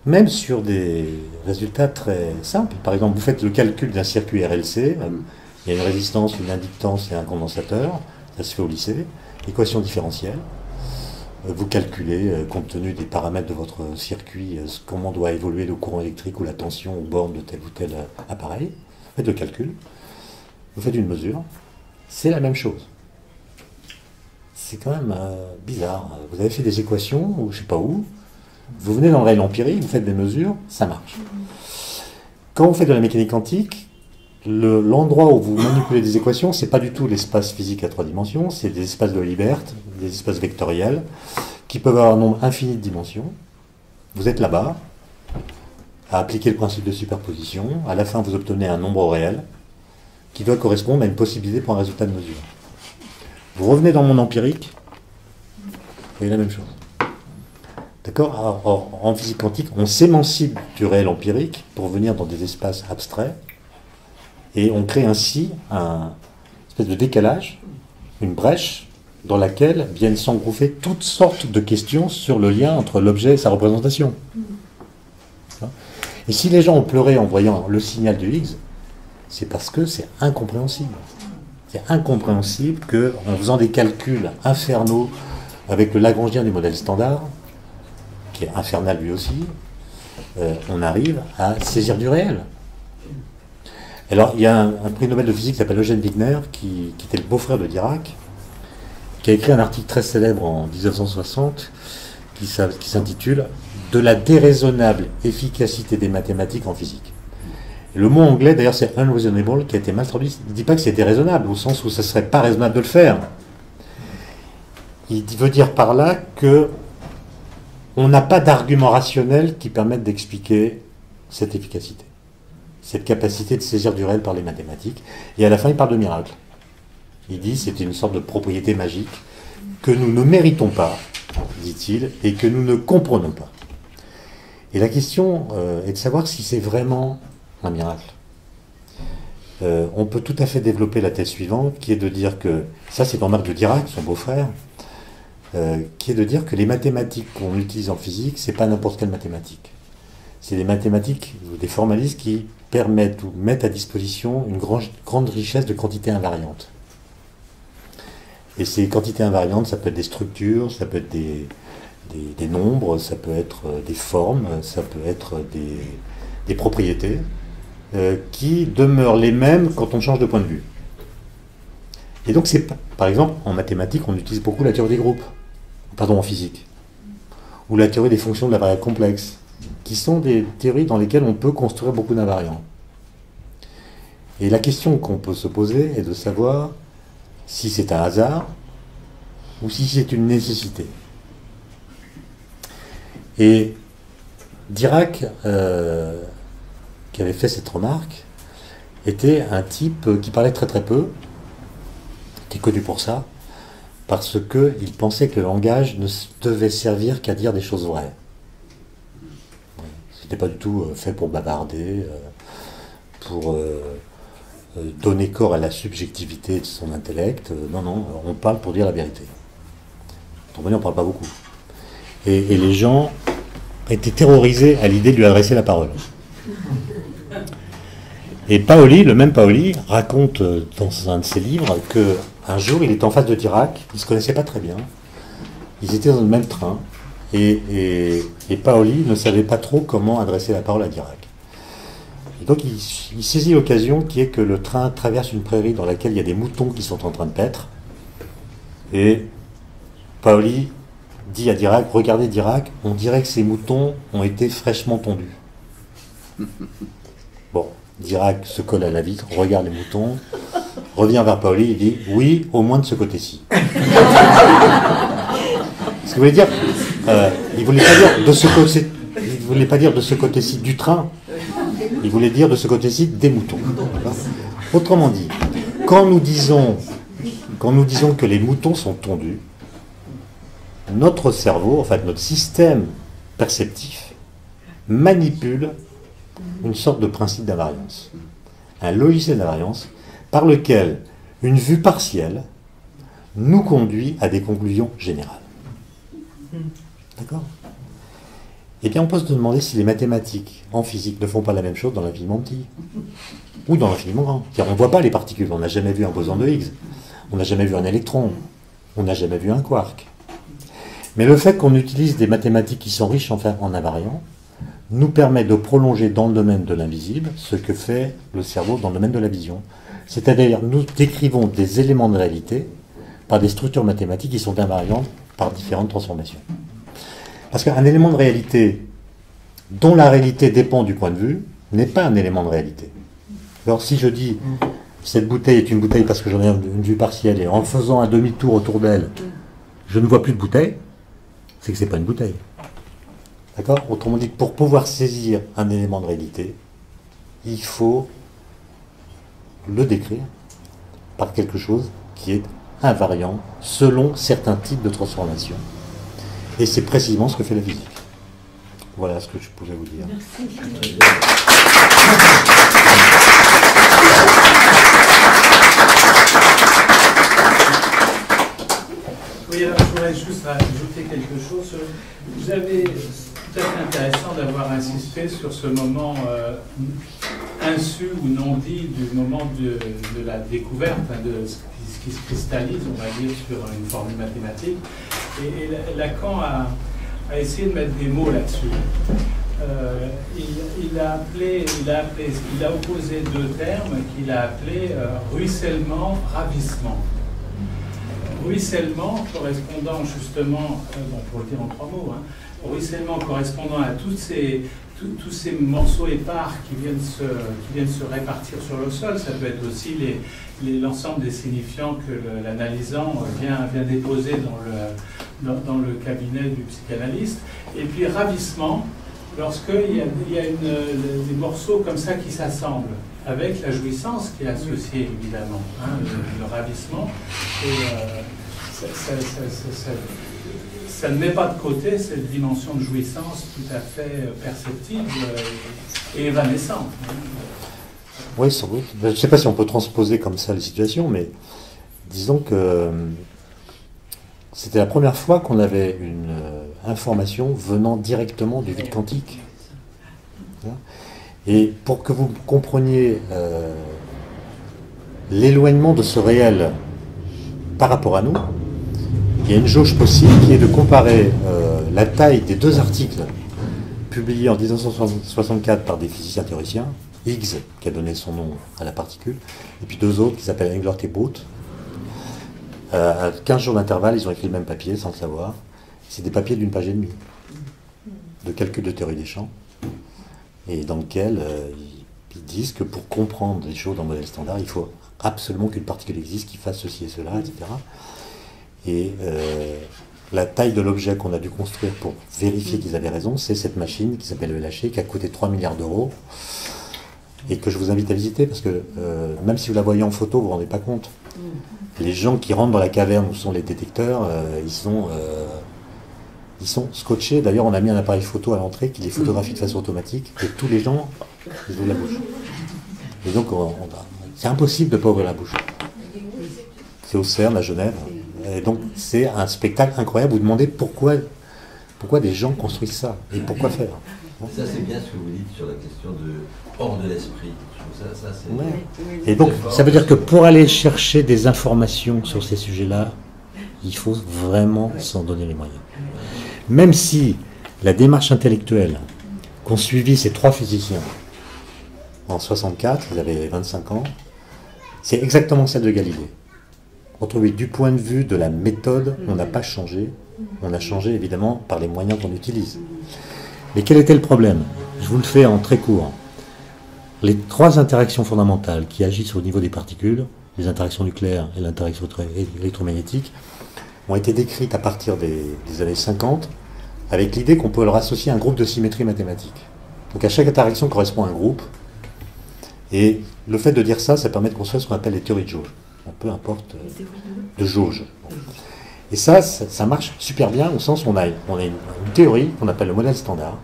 Même sur des résultats très simples. Par exemple, vous faites le calcul d'un circuit RLC, il y a une résistance, une inductance et un condensateur, ça se fait au lycée, équation différentielle. Vous calculez, compte tenu des paramètres de votre circuit, comment doit évoluer le courant électrique ou la tension aux bornes de tel ou tel appareil. Vous faites le calcul. Vous faites une mesure, c'est la même chose. c'est quand même bizarre. Vous avez fait des équations, ou je sais pas où, vous venez dans le réel empirique, vous faites des mesures, ça marche. Quand vous faites de la mécanique quantique, l'endroit où vous manipulez des équations, c'est pas du tout l'espace physique à 3 dimensions, c'est des espaces de Hilbert, des espaces vectoriels, qui peuvent avoir un nombre infini de dimensions. Vous êtes là-bas, à appliquer le principe de superposition, à la fin vous obtenez un nombre réel, qui doit correspondre à une possibilité pour un résultat de mesure. Vous revenez dans le monde empirique, vous voyez la même chose. D'accord ? Or, en physique quantique, on s'émancipe du réel empirique pour venir dans des espaces abstraits, et on crée ainsi un espèce de décalage, une brèche, dans laquelle viennent s'engouffrer toutes sortes de questions sur le lien entre l'objet et sa représentation. Et si les gens ont pleuré en voyant le signal de Higgs, c'est parce que c'est incompréhensible. C'est incompréhensible qu'en faisant des calculs infernaux avec le Lagrangien du modèle standard, qui est infernal lui aussi, on arrive à saisir du réel. Alors, il y a un prix Nobel de physique qui s'appelle Eugène Wigner, qui était le beau-frère de Dirac, qui a écrit un article très célèbre en 1960, qui s'intitule « De la déraisonnable efficacité des mathématiques en physique ». Le mot anglais, d'ailleurs, c'est « unreasonable », qui a été mal traduit. Il ne dit pas que c'est déraisonnable, au sens où ça ne serait pas raisonnable de le faire. Il veut dire par là que on n'a pas d'arguments rationnels qui permettent d'expliquer cette efficacité, cette capacité de saisir du réel par les mathématiques. Et à la fin, il parle de miracle. Il dit c'est une sorte de propriété magique que nous ne méritons pas, dit-il, et que nous ne comprenons pas. Et la question est de savoir si c'est vraiment un miracle. On peut tout à fait développer la thèse suivante, qui est de dire que, ça c'est dans Marc de Dirac, son beau-frère, qui est de dire que les mathématiques qu'on utilise en physique, c'est pas n'importe quelle mathématique. C'est des mathématiques ou des formalismes qui permettent ou mettent à disposition une grande richesse de quantités invariantes. Et ces quantités invariantes, ça peut être des structures, ça peut être des nombres, ça peut être des formes, ça peut être des propriétés qui demeurent les mêmes quand on change de point de vue. Et donc, par exemple, en mathématiques, on utilise beaucoup la théorie des groupes, en physique, ou la théorie des fonctions de la variable complexe, qui sont des théories dans lesquelles on peut construire beaucoup d'invariants. Et la question qu'on peut se poser est de savoir si c'est un hasard ou si c'est une nécessité. Et Dirac, qui avait fait cette remarque, était un type qui parlait très très peu, qui est connu pour ça, parce qu'il pensait que le langage ne devait servir qu'à dire des choses vraies. C'était pas du tout fait pour bavarder, pour donner corps à la subjectivité de son intellect. Non, on parle pour dire la vérité. On ne parle pas beaucoup. Et les gens étaient terrorisés à l'idée de lui adresser la parole. Et Paoli, le même Paoli, raconte dans un de ses livres qu'un jour, il était en face de Dirac, ils ne se connaissaient pas très bien, ils étaient dans le même train, et Paoli ne savait pas trop comment adresser la parole à Dirac. Et donc il saisit l'occasion qui est que le train traverse une prairie dans laquelle il y a des moutons qui sont en train de paître, et Paoli dit à Dirac, regardez Dirac, on dirait que ces moutons ont été fraîchement tondus. Bon, Dirac se colle à la vitre, regarde les moutons, revient vers Paoli et dit « Oui, au moins de ce côté-ci. » Ce qu'il voulait dire, il voulait pas dire de ce côté-ci du train, il voulait dire de ce côté-ci des moutons. Autrement dit, quand nous disons que les moutons sont tondus, notre cerveau, en fait notre système perceptif, manipule une sorte de principe d'invariance, un logiciel d'invariance par lequel une vue partielle nous conduit à des conclusions générales. D'accord ? Eh bien, on peut se demander si les mathématiques en physique ne font pas la même chose dans l'infiniment petit ou dans l'infiniment grand. C'est-à-dire, on ne voit pas les particules, on n'a jamais vu un boson de Higgs, on n'a jamais vu un électron, on n'a jamais vu un quark. Mais le fait qu'on utilise des mathématiques qui sont riches en invariants nous permet de prolonger dans le domaine de l'invisible ce que fait le cerveau dans le domaine de la vision. C'est-à-dire, nous décrivons des éléments de réalité par des structures mathématiques qui sont invariantes par différentes transformations. Parce qu'un élément de réalité dont la réalité dépend du point de vue n'est pas un élément de réalité. Alors si je dis cette bouteille est une bouteille parce que j'en ai une vue partielle et en faisant un demi-tour autour d'elle, je ne vois plus de bouteille, c'est que ce n'est pas une bouteille. D'accord ? Autrement dit, pour pouvoir saisir un élément de réalité, il faut le décrire par quelque chose qui est invariant selon certains types de transformations. Et c'est précisément ce que fait la physique. Voilà ce que je pouvais vous dire. Merci. Oui, alors je voudrais juste rajouter quelque chose. Vous avez tout à fait intéressant d'avoir insisté sur ce moment insu ou non dit du moment de la découverte, hein, de ce qui se cristallise, on va dire, sur une formule mathématique. Et Lacan a essayé de mettre des mots là-dessus. Il a opposé deux termes qu'il a appelés ruissellement, ravissement. Ruissellement correspondant justement, pour le dire en trois mots, hein, ruissellement correspondant à tous ces morceaux épars qui viennent se répartir sur le sol. Ça peut être aussi l'ensemble des signifiants que l'analysant vient déposer dans le cabinet du psychanalyste. Et puis ravissement, lorsqu'il y a des morceaux comme ça qui s'assemblent, avec la jouissance qui est associée évidemment, hein, le ravissement. Et ça ne met pas de côté cette dimension de jouissance tout à fait perceptible et évanescente. Oui, sans doute. Je ne sais pas si on peut transposer comme ça les situations, mais disons que c'était la première fois qu'on avait une information venant directement du vide quantique. Et pour que vous compreniez l'éloignement de ce réel par rapport à nous, il y a une jauge possible qui est de comparer la taille des deux articles publiés en 1964 par des physiciens théoriciens, Higgs, qui a donné son nom à la particule, et puis deux autres qui s'appellent Englert et Booth. À 15 jours d'intervalle, ils ont écrit le même papier sans le savoir. C'est des papiers d'une page et demie de calcul de théorie des champs, et dans lequel ils disent que pour comprendre les choses dans le modèle standard, il faut absolument qu'une particule existe qui fasse ceci et cela, etc. Et la taille de l'objet qu'on a dû construire pour vérifier qu'ils avaient raison, c'est cette machine qui s'appelle le LHC, qui a coûté 3 milliards d'euros, et que je vous invite à visiter, parce que même si vous la voyez en photo, vous ne vous rendez pas compte. Les gens qui rentrent dans la caverne où sont les détecteurs, ils sont scotchés. D'ailleurs, on a mis un appareil photo à l'entrée qui les photographie de façon automatique, et tous les gens, ils ouvrent la bouche. Et donc, c'est impossible de ne pas ouvrir la bouche. C'est au CERN, à Genève. Et donc, c'est un spectacle incroyable. Vous demandez pourquoi des gens construisent ça, et pourquoi faire. Ça, c'est bien ce que vous dites sur la question de hors de l'esprit. Ça, c'est... Ouais. Et donc, ça veut dire que pour aller chercher des informations sur ces sujets-là, il faut vraiment s'en donner les moyens. Même si la démarche intellectuelle qu'ont suivi ces trois physiciens en 64, ils avaient 25 ans, c'est exactement celle de Galilée. Retrouvé du point de vue de la méthode, on n'a pas changé. On a changé évidemment par les moyens qu'on utilise. Mais quel était le problème? Je vous le fais en très court. Les trois interactions fondamentales qui agissent au niveau des particules, les interactions nucléaires et l'interaction électromagnétique, ont été décrites à partir des années 50 avec l'idée qu'on peut leur associer un groupe de symétrie mathématique. Donc à chaque interaction correspond à un groupe. Et le fait de dire ça, ça permet de construire ce qu'on appelle les théories de jauge. Peu importe, de jauge. Et ça marche super bien au sens où on a une théorie qu'on appelle le modèle standard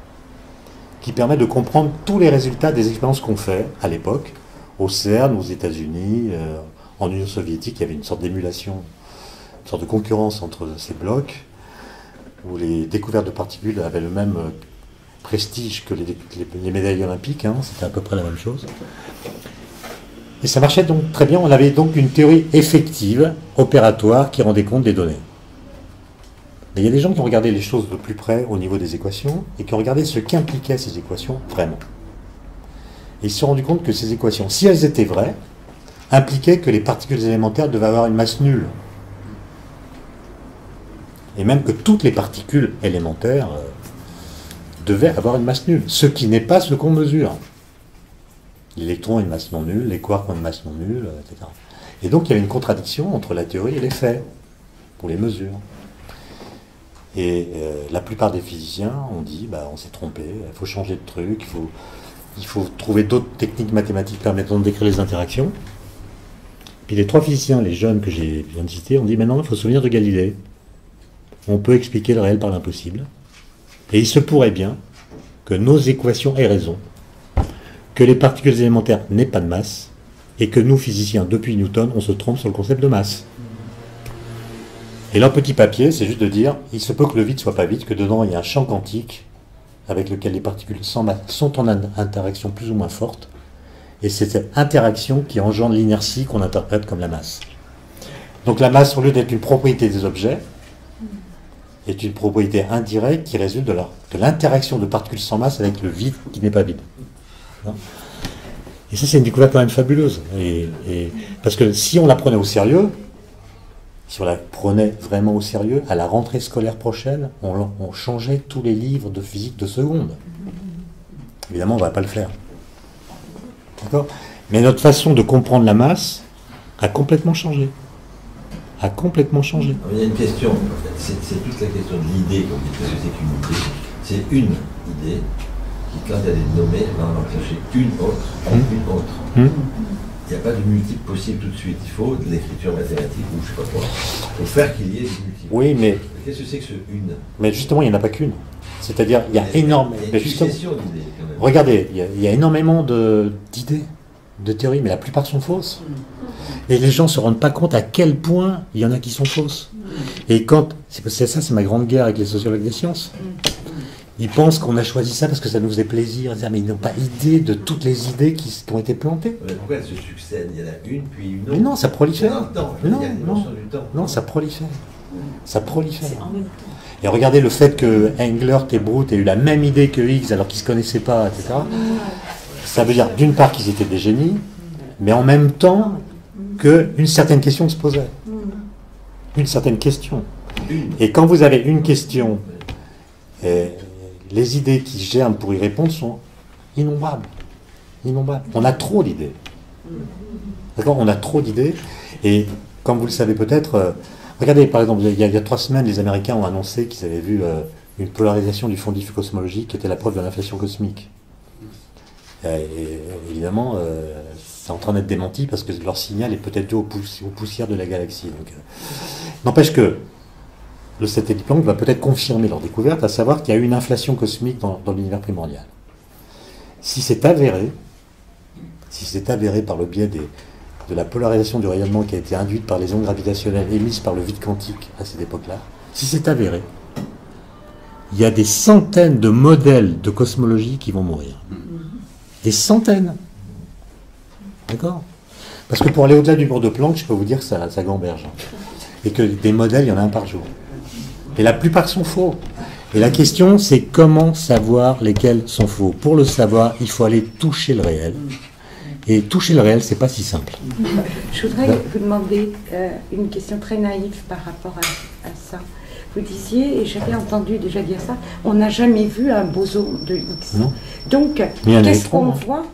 qui permet de comprendre tous les résultats des expériences qu'on fait à l'époque, au CERN, aux États-Unis, en Union soviétique. Il y avait une sorte d'émulation, une sorte de concurrence entre ces blocs où les découvertes de particules avaient le même prestige que les médailles olympiques, hein, c'était à peu près la même chose. Et ça marchait donc très bien, on avait donc une théorie effective, opératoire, qui rendait compte des données. Mais il y a des gens qui ont regardé les choses de plus près au niveau des équations, et qui ont regardé ce qu'impliquaient ces équations vraiment. Et ils se sont rendus compte que ces équations, si elles étaient vraies, impliquaient que les particules élémentaires devaient avoir une masse nulle. Et même que toutes les particules élémentaires devaient avoir une masse nulle, ce qui n'est pas ce qu'on mesure. L'électron a une masse non nulle, les quarks ont une masse non nulle, etc. Et donc il y avait une contradiction entre la théorie et les faits, pour les mesures. Et la plupart des physiciens ont dit, on s'est trompé, il faut changer de truc, il faut trouver d'autres techniques mathématiques permettant de décrire les interactions. Puis les 3 physiciens, les jeunes que j'ai viens de citer, ont dit, maintenant il faut se souvenir de Galilée. On peut expliquer le réel par l'impossible. Et il se pourrait bien que nos équations aient raison, que les particules élémentaires n'aient pas de masse, et que nous, physiciens, depuis Newton, on se trompe sur le concept de masse. Et leur petit papier, c'est juste de dire, il se peut que le vide soit pas vide, que dedans il y a un champ quantique avec lequel les particules sans masse sont en interaction plus ou moins forte, et c'est cette interaction qui engendre l'inertie qu'on interprète comme la masse. Donc la masse, au lieu d'être une propriété des objets, est une propriété indirecte qui résulte de l'interaction de particules sans masse avec le vide qui n'est pas vide. Et ça, c'est une découverte quand même fabuleuse. Parce que si on la prenait au sérieux, si on la prenait vraiment au sérieux, à la rentrée scolaire prochaine, on changeait tous les livres de physique de seconde. Évidemment, on ne va pas le faire. D'accord ? Mais notre façon de comprendre la masse a complètement changé. A complètement changé. Il y a une question, c'est toute la question de l'idée, comme dit, qu'est-ce que c'est qu'une idée ? C'est une idée qui, quand elle est nommée, va en chercher une autre, une autre. Il n'y a pas de multiple possible tout de suite. Il faut de l'écriture mathématique ou je ne sais pas quoi. Il faut faire qu'il y ait des multiples. Oui, mais... Qu'est-ce que c'est que ce une ? Mais justement, il n'y en a pas qu'une. C'est-à-dire, il y a énormément... Il y a une succession d'idées, quand même. Regardez, il y a énormément d'idées, de théories, mais la plupart sont fausses. Et les gens ne se rendent pas compte à quel point il y en a qui sont fausses. Et quand... C'est ça, c'est ma grande guerre avec les sociologues des sciences. Ils pensent qu'on a choisi ça parce que ça nous faisait plaisir. Mais ils n'ont pas idée de toutes les idées qui ont été plantées. Mais pourquoi elles se succèdent ? Il y en a une, puis une autre. Mais non, ça prolifère. Non, ça prolifère. Ça prolifère. Et regardez le fait que Englert et Brute aient eu la même idée que Higgs alors qu'ils ne se connaissaient pas, etc. Ça veut dire d'une part qu'ils étaient des génies, mais en même temps qu'une certaine question se posait. Une certaine question. Et quand vous avez une question, les idées qui germent pour y répondre sont innombrables. Innombrables. On a trop d'idées. D'accord ? On a trop d'idées. Et comme vous le savez peut-être, regardez par exemple, il y a 3 semaines, les Américains ont annoncé qu'ils avaient vu une polarisation du fond diffus cosmologique qui était la preuve de l'inflation cosmique. Et évidemment, c'est en train d'être démenti parce que leur signal est peut-être dû aux poussières de la galaxie. N'empêche que le satellite Planck va peut-être confirmer leur découverte, à savoir qu'il y a eu une inflation cosmique dans l'univers primordial. Si c'est avéré par le biais de la polarisation du rayonnement qui a été induite par les ondes gravitationnelles émises par le vide quantique à cette époque-là, si c'est avéré, il y a des centaines de modèles de cosmologie qui vont mourir. Des centaines. D'accord ? Parce que pour aller au-delà du mur de Planck, je peux vous dire que ça gamberge. Et que des modèles, il y en a un par jour. Et la plupart sont faux. Et la question, c'est comment savoir lesquels sont faux. Pour le savoir, il faut aller toucher le réel. Et toucher le réel, c'est pas si simple. Je voudrais vous demander une question très naïve par rapport à ça. Vous disiez, et j'avais entendu déjà dire ça, on n'a jamais vu un boson de Higgs. Non. Donc, qu'est-ce qu'on voit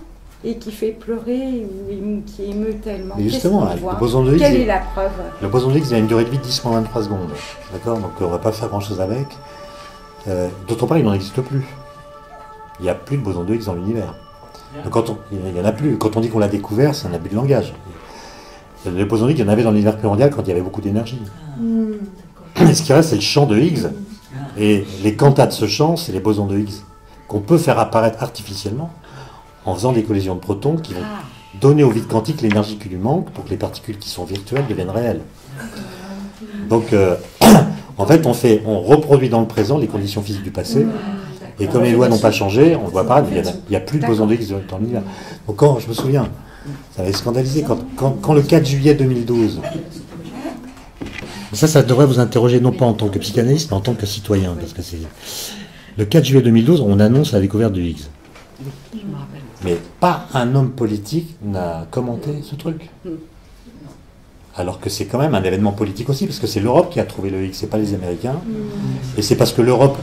et qui fait pleurer ou qui émeut tellement? Mais justement, le boson de Higgs, quelle est la preuve? Le boson de Higgs, il a une durée de vie de 10-23 secondes. D'accord? Donc on ne va pas faire grand-chose avec. D'autre part, il n'en existe plus. Il n'y a plus de boson de Higgs dans l'univers. Donc, il n'y en a plus. Quand on dit qu'on l'a découvert, c'est un abus de langage. Le boson de Higgs, il y en avait dans l'univers primordial quand il y avait beaucoup d'énergie. Et ce qui reste, c'est le champ de Higgs. Et les quantas de ce champ, c'est les bosons de Higgs qu'on peut faire apparaître artificiellement en faisant des collisions de protons qui vont donner au vide quantique l'énergie qui lui manque pour que les particules qui sont virtuelles deviennent réelles. Donc, en fait, on reproduit dans le présent les conditions physiques du passé. Et comme les lois n'ont pas changé, on ne voit pas, il n'y a plus de bosons de Higgs dans l'univers. Donc, quand, je me souviens, ça avait scandalisé, quand le 4 juillet 2012, ça devrait vous interroger non pas en tant que psychanalyste, mais en tant que citoyen, parce que c'est... Le 4 juillet 2012, on annonce la découverte du Higgs. Mais pas un homme politique n'a commenté ce truc. Alors que c'est quand même un événement politique aussi, parce que c'est l'Europe qui a trouvé le X, c'est pas les Américains. Et c'est parce que l'Europe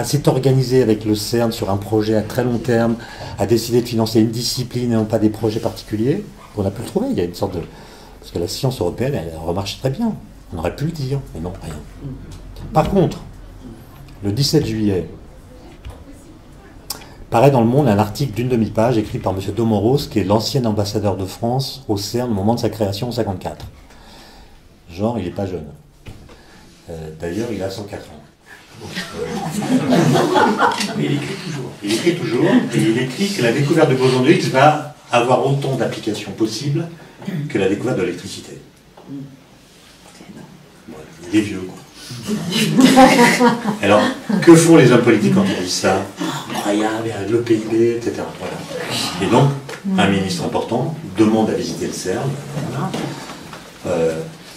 s'est organisée avec le CERN sur un projet à très long terme, a décidé de financer une discipline et non pas des projets particuliers, qu'on a pu le trouver. Il y a une sorte de... Parce que la science européenne, elle remarche très bien. On aurait pu le dire, mais non, rien. Par contre, le 17 juillet, paraît dans Le Monde un article d'une demi-page écrit par M. Domoros, qui est l'ancien ambassadeur de France au CERN au moment de sa création en 1954. Genre, il n'est pas jeune. D'ailleurs, il a 104 ans. Mais il écrit toujours. Il écrit toujours, et il écrit que la découverte du boson de Higgs va avoir autant d'applications possibles que la découverte de l'électricité. Bon, il est vieux, quoi. Alors, que font les hommes politiques quand ils disent ça? Incroyable, le PIB, etc. Voilà. Et donc, un ministre important demande à visiter le CERN, voilà,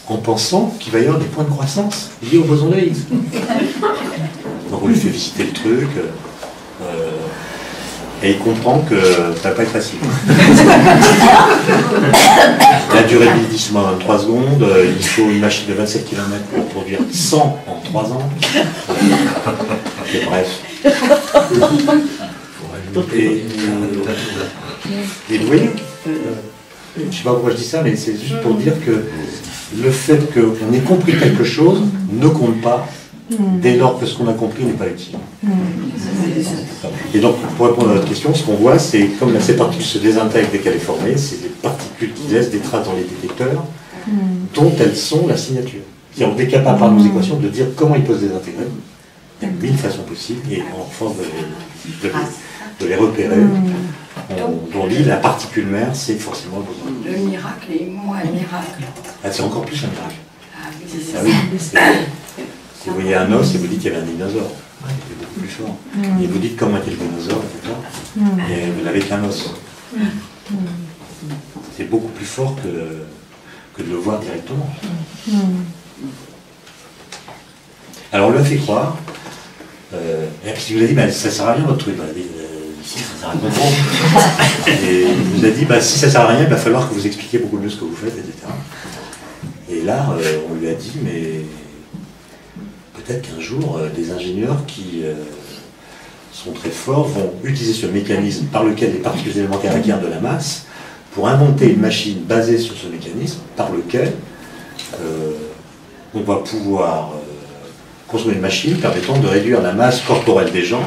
en pensant qu'il va y avoir des points de croissance liés au boson de Higgs. Donc on lui fait visiter le truc, et il comprend que ça va pas être facile. La durée de vie dit moins 23 secondes, il faut une machine de 27 km pour produire 100 en 3 ans. Et bref. Et vous voyez, je ne sais pas pourquoi je dis ça, mais c'est juste pour dire que le fait qu'on ait compris quelque chose ne compte pas dès lors que ce qu'on a compris n'est pas utile. Et donc, pour répondre à votre question, ce qu'on voit, c'est comme ces particules se désintègrent dès qu'elle est formée, c'est des particules qui laissent des traces dans les détecteurs, dont elles sont la signature. C'est-à-dire, on est capable par nos équations de dire comment ils peuvent se désintégrer. Il y a 1000 façons possibles, et en force de les repérer, on dit la particule mère, c'est forcément le boson. Le miracle est moins un miracle. Ah, c'est encore plus un miracle. Ah oui, Ah oui, si vous voyez un os et vous dites qu'il y avait un dinosaure, c'est beaucoup plus fort. Et vous dites comment était le dinosaure, etc. Et vous n'avez qu'un os. C'est beaucoup plus fort que de le voir directement. Alors on lui a fait croire, et puis il vous a dit, bah, ça ne sert à rien votre truc. Bah, si, ça sert à comprendre. Et il vous a dit, bah, si ça ne sert à rien, il va falloir que vous expliquiez beaucoup mieux ce que vous faites, etc. Et là, on lui a dit, mais peut-être qu'un jour, des ingénieurs qui sont très forts vont utiliser ce mécanisme par lequel les particules élémentaires acquièrent de la masse pour inventer une machine basée sur ce mécanisme par lequel on va pouvoir construire une machine permettant de réduire la masse corporelle des gens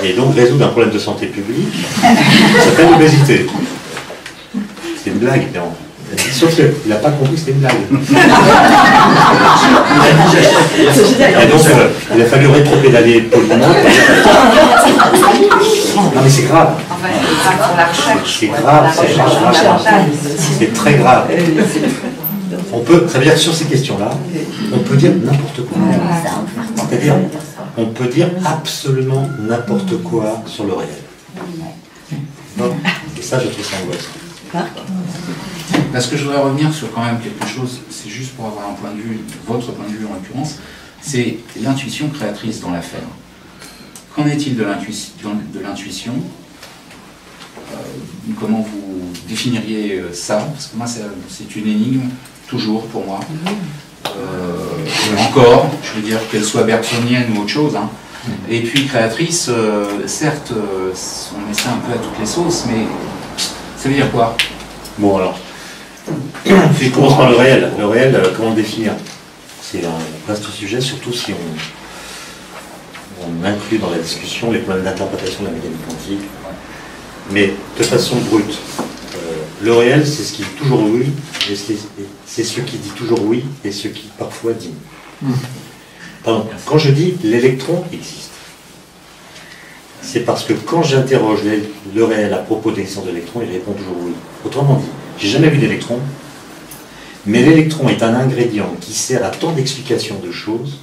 et donc résoudre un problème de santé publique qui s'appelle l'obésité. C'est une blague, évidemment. Sauf qu'il n'a pas compris que c'était une blague. Et donc, il a fallu rétro-pédaler poliment. Non mais c'est grave. C'est grave, c'est très grave. On peut, ça veut dire que sur ces questions-là, on peut dire n'importe quoi. C'est-à-dire, on peut dire absolument n'importe quoi sur le réel. Donc, et ça, je trouve ça angoissant. Parce que je voudrais revenir sur quand même quelque chose, c'est juste pour avoir un point de vue, votre point de vue en l'occurrence, c'est l'intuition créatrice dans l'affaire. Qu'en est-il de l'intuition? Comment vous définiriez ça? Parce que moi, c'est une énigme, toujours pour moi. Encore, je veux dire, qu'elle soit bergsonienne ou autre chose. Hein. Et puis créatrice, certes, on met ça un peu à toutes les sauces, mais ça veut dire quoi? Bon alors, je commence par le réel. Le réel, comment le définir? C'est un vaste sujet, surtout si on inclut dans la discussion les problèmes d'interprétation de la mécanique quantique. Mais de façon brute, le réel, c'est ce qui dit toujours oui, et c'est ce qui dit toujours oui, et ce qui parfois dit non. Pardon, quand je dis l'électron existe, c'est parce que quand j'interroge le réel à propos de l'existence de l'électron, il répond toujours oui. Autrement dit, j'ai jamais vu d'électron, mais l'électron est un ingrédient qui sert à tant d'explications de choses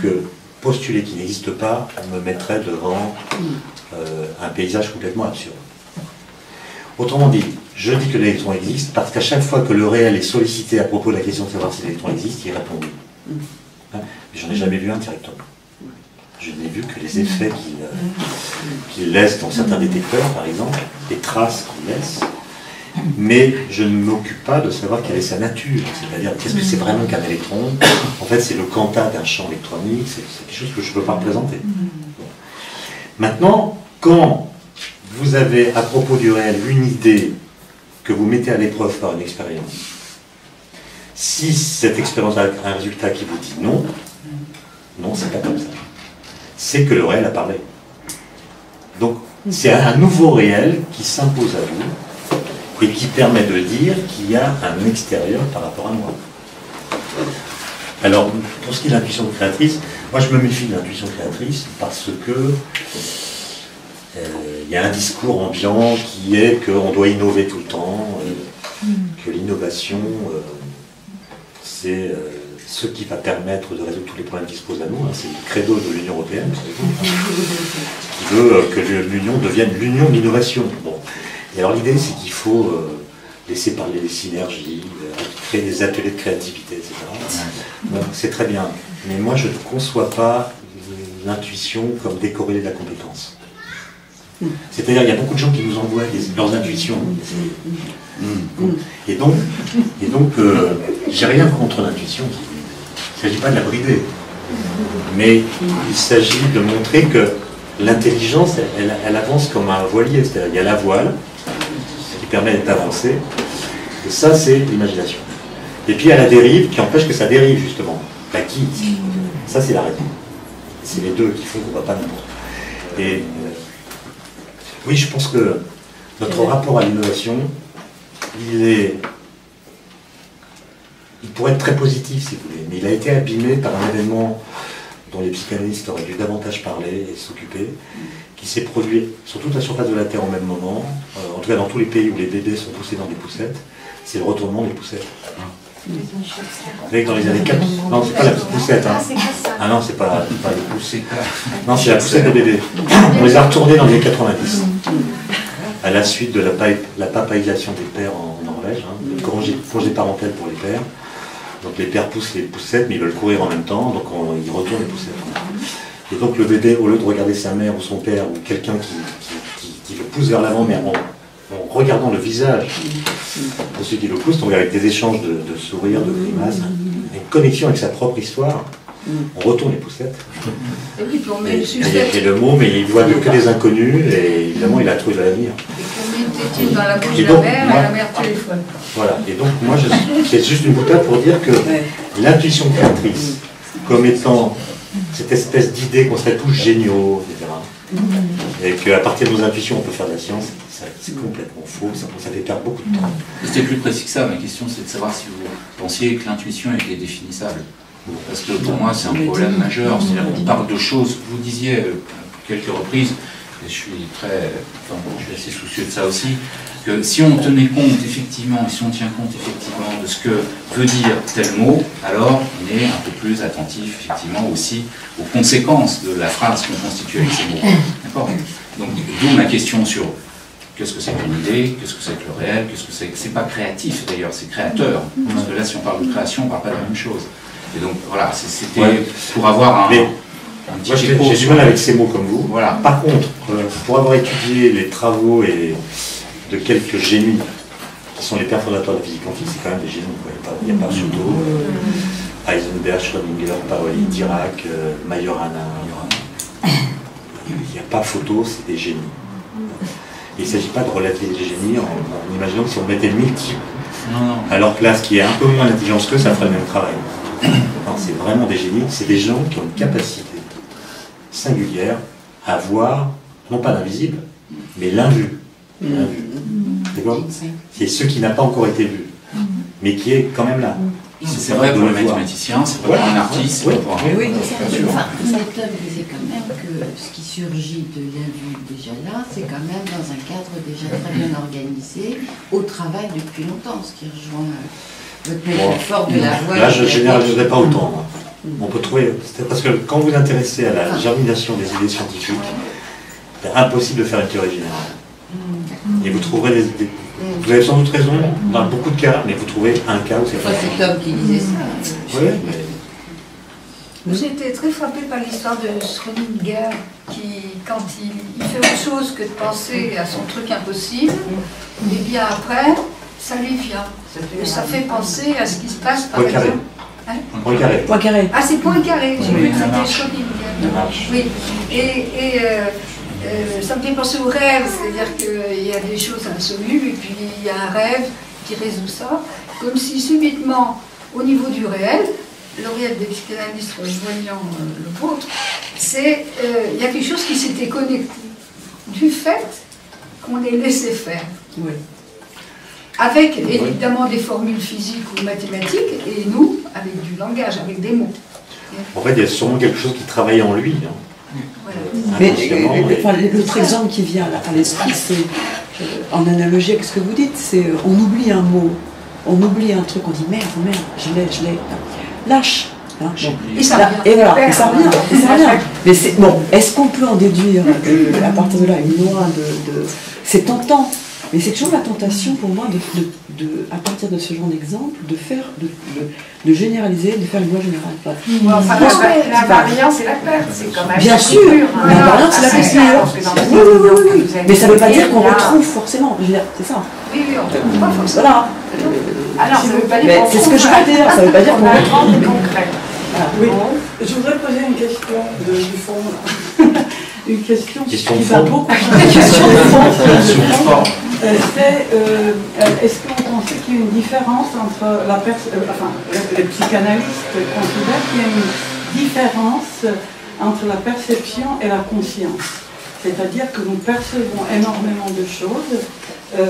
que postuler qu'il n'existe pas me mettrait devant un paysage complètement absurde. Autrement dit, je dis que l'électron existe parce qu'à chaque fois que le réel est sollicité à propos de la question de savoir si l'électron existe, il répond oui. Hein, mais j'en ai jamais vu un directement. Je n'ai vu que les effets qu'il laisse dans certains détecteurs, par exemple, les traces qu'il laisse, mais je ne m'occupe pas de savoir quelle est sa nature, c'est-à-dire qu'est-ce que c'est vraiment qu'un électron. En fait, c'est le quanta d'un champ électronique, c'est quelque chose que je ne peux pas représenter. Bon. Maintenant, quand vous avez à propos du réel une idée que vous mettez à l'épreuve par une expérience, si cette expérience a un résultat qui vous dit non, non, c'est pas comme ça. C'est que le réel a parlé. Donc, c'est un nouveau réel qui s'impose à vous et qui permet de dire qu'il y a un extérieur par rapport à moi. Alors, pour ce qui est de l'intuition créatrice, moi je me méfie de l'intuition créatrice parce que il y a un discours ambiant qui est qu'on doit innover tout le temps, que l'innovation, c'est ce qui va permettre de résoudre tous les problèmes qui se posent à nous. Hein. C'est le credo de l'Union européenne, qui veut que l'Union devienne l'union de l'innovation. Bon. Et alors l'idée, c'est qu'il faut laisser parler les synergies, créer des ateliers de créativité, etc. Bon, c'est très bien. Mais moi, je ne conçois pas l'intuition comme décorrélée de la compétence. C'est-à-dire qu'il y a beaucoup de gens qui nous envoient leurs intuitions. Et donc j'ai rien contre l'intuition. Il ne s'agit pas de la brider. Mais il s'agit de montrer que l'intelligence, elle avance comme un voilier. C'est-à-dire qu'il y a la voile qui permet d'avancer. Et ça, c'est l'imagination. Et puis il y a la dérive qui empêche que ça dérive, justement. La qui, ça, c'est la raison. C'est les deux qui font qu'on ne va pas n'importe où. Et oui, je pense que notre rapport à l'innovation, il pourrait être très positif, si vous voulez, mais il a été abîmé par un événement dont les psychanalystes auraient dû davantage parler et s'occuper, qui s'est produit sur toute la surface de la Terre au même moment, en tout cas dans tous les pays où les bébés sont poussés dans des poussettes, c'est le retournement des poussettes. Vous savez que dans les années 80, non, c'est pas la petite poussette. Hein. Ah non, c'est pas les poussettes. Non, c'est la poussette des bébés. On les a retournés dans les années 90, à la suite de la papaïsation des pères en Norvège, hein, le congé parental pour les pères. Donc les pères poussent les poussettes, mais ils veulent courir en même temps, donc ils retournent les poussettes. Et donc le bébé, au lieu de regarder sa mère ou son père, ou quelqu'un qui le pousse vers l'avant, mais en regardant le visage de ceux qui le poussent, donc avec des échanges de sourires, de grimaces, une connexion avec sa propre histoire, on retourne les poussettes. Et le mot, mais il voit que des inconnus, et évidemment il a trouvé de l'avenir. Dans la bouche de la mère, et la mère téléphone. Voilà, et donc moi c'est juste une boutade pour dire que l'intuition créatrice, comme étant cette espèce d'idée qu'on serait tous géniaux, etc., et qu'à partir de nos intuitions on peut faire de la science, c'est complètement faux, ça fait perdre beaucoup de temps. C'était plus précis que ça, ma question c'est de savoir si vous pensiez que l'intuition était définissable. Parce que pour moi c'est un problème majeur, c'est-à-dire qu'on parle de choses, vous disiez à quelques reprises, et je suis assez soucieux de ça aussi, que si on tenait compte effectivement, si on tient compte effectivement de ce que veut dire tel mot, alors on est un peu plus attentif effectivement aussi aux conséquences de la phrase qu'on constitue avec ces mots. D'accord ? Donc d'où ma question sur qu'est-ce que c'est qu'une idée, qu'est-ce que c'est que le réel, qu'est-ce que c'est que... C'est pas créatif d'ailleurs, c'est créateur. Parce que là si on parle de création, on ne parle pas de la même chose. Et donc voilà, c'était pour avoir un... Moi j'ai du mal avec ces mots comme vous. Voilà. Par contre, pour avoir étudié les travaux de quelques génies qui sont les pères fondateurs de la physique quantique, c'est quand même des génies. Il n'y a pas pseudo, Heisenberg, Schrödinger, Paoli, Dirac, Majorana. Il n'y a pas photo, c'est des génies. Il ne s'agit pas de relater les génies en imaginant que si on mettait 1000 types, alors que là, ce qui est un peu moins d'intelligence que ça ferait le même travail. C'est vraiment des génies, c'est des gens qui ont une capacité singulière à voir, non pas l'invisible, mais l'invu. C'est ce qui n'a pas encore été vu, mais qui est quand même là. C'est vrai pour le mathématicien, c'est vrai pour un artiste, c'est vrai pour un... Oui, cet homme disait quand même que ce qui surgit de l'invu déjà là, c'est quand même dans un cadre déjà très bien organisé, au travail depuis longtemps, ce qui rejoint votre métaphore de la voix. Là, je ne généraliserai pas autant. On peut trouver, parce que quand vous vous intéressez à la germination des idées scientifiques, c'est impossible de faire une théorie générale. Et vous trouverez vous avez sans doute raison dans beaucoup de cas, mais vous trouvez un cas où c'est pas cet homme qui disait ça. Oui, J'ai été très frappée par l'histoire de Schrödinger, qui, quand il fait autre chose que de penser à son truc impossible, et bien après, ça lui vient. Et ça fait penser à ce qui se passe par exemple. Hein? Poincaré. Ah, c'est Poincaré, j'ai vu que c'était Ça Schrödinger. marche. Oui, ça me fait penser au rêve, c'est-à-dire qu'il y a des choses insolubles et puis il y a un rêve qui résout ça, comme si subitement, au niveau du réel, l'auréate des psychanalystes rejoignant le vôtre, il y a quelque chose qui s'était connecté du fait qu'on les laissait faire. Oui. Avec évidemment des formules physiques ou mathématiques, et nous, avec du langage, avec des mots. En fait, il y a sûrement quelque chose qui travaille en lui. Voilà. Mais l'autre exemple qui vient à l'esprit, c'est, en analogie avec ce que vous dites, c'est on oublie un mot, on oublie un truc, on dit merde, je l'ai. Lâche. Hein, et ça revient. Et voilà, et ça revient. Mais bon, est-ce qu'on peut en déduire à partir de là une loi de c'est tentant, mais c'est toujours la tentation pour moi à partir de ce genre d'exemple, de généraliser, de faire une loi générale. Enfin, la variance et la perte, c'est quand même. Bien sûr, la variance et la perte. Oui. Mais ça ne veut pas dire qu'on retrouve forcément. C'est ça. Oui, on ne retrouve pas forcément. Voilà. Alors, ça veut pas dire c'est ce que je veux dire. Ça ne veut pas dire qu'on retrouve concret. Oui, je voudrais poser une question du fond. Une question qui va beaucoup. Une question de fond. Est-ce que vous pensez qu'il y a une différence entre les psychanalystes considèrent qu'il y a une différence entre la perception et la conscience? C'est-à-dire que nous percevons énormément de choses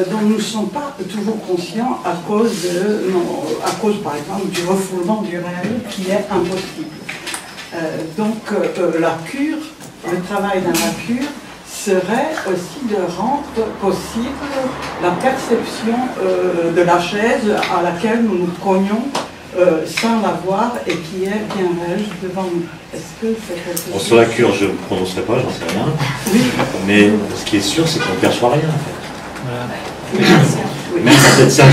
dont nous ne sommes pas toujours conscients à cause, par exemple, du refoulement du réel qui est impossible. Donc la cure, le travail dans la cure, serait aussi de rendre possible la perception de la chaise à laquelle nous nous cognons sans la voir et qui est bien réelle devant nous. Est-ce que c'est quelque chose... Sur la cure, je ne me prononcerai pas, j'en sais rien. Oui. Mais ce qui est sûr, c'est qu'on ne perçoit rien, en fait. Voilà. Même si cette salle,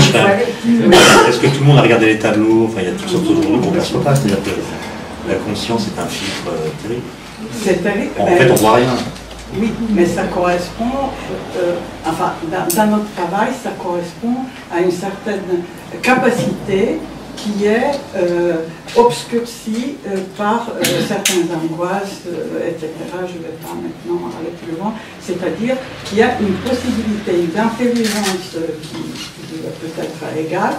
est-ce que tout le monde a regardé les tableaux? Enfin, il y a toutes sortes de journaux qu'on ne perçoit pas. C'est-à-dire que la conscience est un filtre terrible. C'est terrible. En fait, on ne voit rien. Oui, mais ça correspond, dans notre travail, ça correspond à une certaine capacité qui est obscurcie par certaines angoisses, etc. Je ne vais pas maintenant aller plus loin. C'est-à-dire qu'il y a une possibilité d'intelligence qui peut être égale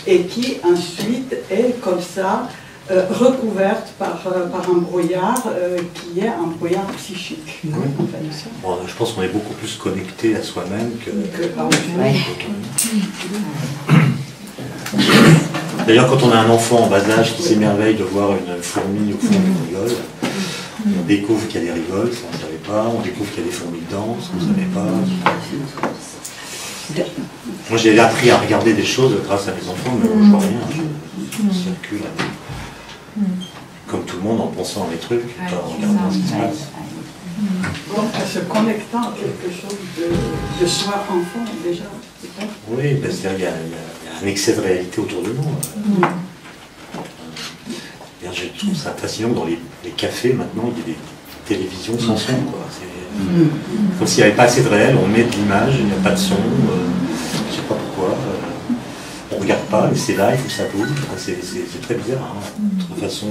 et qui ensuite est comme ça recouverte par un brouillard qui est un brouillard psychique. Oui. Bon, je pense qu'on est beaucoup plus connecté à soi-même que D'ailleurs, quand on a un enfant en bas âge qui s'émerveille de voir une fourmi au fond d'une rigole, on découvre qu'il y a des rigoles, ça on ne savait pas, on découvre qu'il y a des fourmis de danse, on ne savait pas. Moi j'ai appris à regarder des choses grâce à mes enfants, mais je vois rien, je circule comme tout le monde en pensant à mes trucs, en regardant ce qui se passe. Donc, en se connectant à quelque chose de soi enfant, déjà, peut-être. Oui, parce qu'il y a un excès de réalité autour de nous. Je trouve ça fascinant que dans les cafés, maintenant, il y a des télévisions sans son. Comme s'il n'y avait pas assez de réel, on met de l'image, il n'y a pas de son, je ne sais pas pourquoi. On ne regarde pas, mais c'est là, il faut que ça bouge. C'est très bizarre, notre façon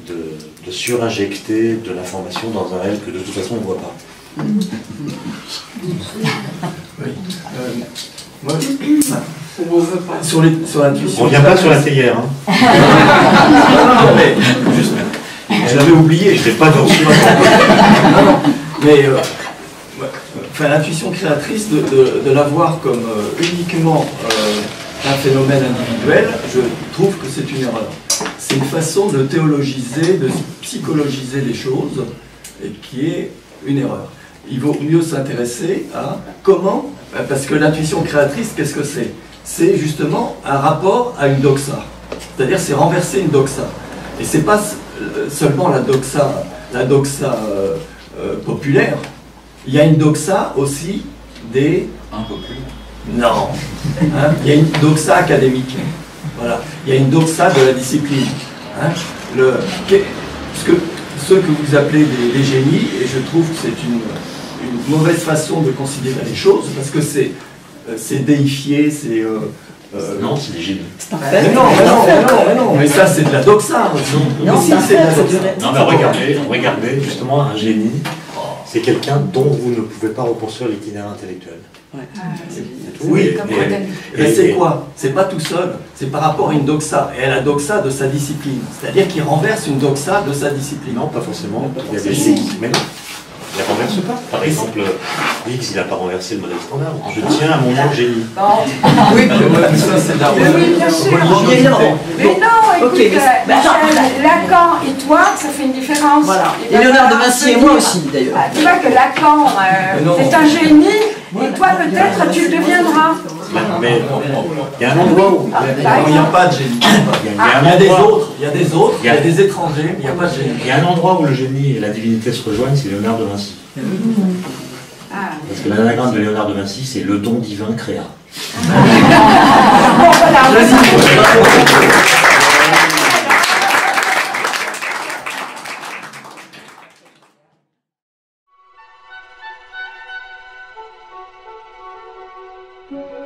de surinjecter de l'information dans un réel que de toute façon on ne voit pas. Oui. Moi, sur l'intuition. On ne vient pas sur la théière. Non, mais juste, je l'avais oublié. Je n'ai pas de reçu. Mais l'intuition créatrice, de la voir comme uniquement un phénomène individuel, je trouve que c'est une erreur. C'est une façon de théologiser, de psychologiser les choses, et qui est une erreur. Il vaut mieux s'intéresser à comment, parce que l'intuition créatrice, qu'est-ce que c'est? C'est justement un rapport à une doxa. C'est-à-dire, c'est renverser une doxa. Et c'est pas seulement la doxa populaire. Il y a une doxa aussi des... Impopulaire. Non. Hein, il y a une doxa académique. Voilà. Il y a une doxa de la discipline. Hein, ceux que vous appelez des génies, et je trouve que c'est une mauvaise façon de considérer les choses, parce que c'est c'est déifié, c'est... Non, c'est des génies. Mais non, mais ça c'est de la doxa. Non, Mais si, c'est de la doxa. Non, mais regardez, justement, un génie, c'est quelqu'un dont vous ne pouvez pas reconstruire l'itinéraire intellectuel. Ouais. Oui, Et mais c'est quoi? C'est pas tout seul, c'est par rapport à une doxa, et à la doxa de sa discipline. C'est-à-dire qu'il renverse une doxa de sa discipline. Non, pas forcément. Il y a des Si. génies, mais non. Il ne renverse pas. Par exemple, Higgs, il n'a pas renversé le modèle standard. Je tiens à mon nom génie. Oui, ça c'est de la Oui, bien sûr. Mais non, écoute, Lacan et toi, ça fait une différence. Voilà. Et Léonard de Vinci et moi aussi, d'ailleurs. Tu vois que Lacan, c'est un génie, et toi peut-être tu le deviendras. Mais il y a un endroit où... il n'y a pas de génie. Il y a des autres, il y a des étrangers, mais il n'y a pas de génie. Il y a un endroit où le génie et la divinité se rejoignent, c'est Léonard de Vinci. Parce que l'anagramme de Léonard de Vinci, c'est le don divin créa. Bon, voilà. Thank you.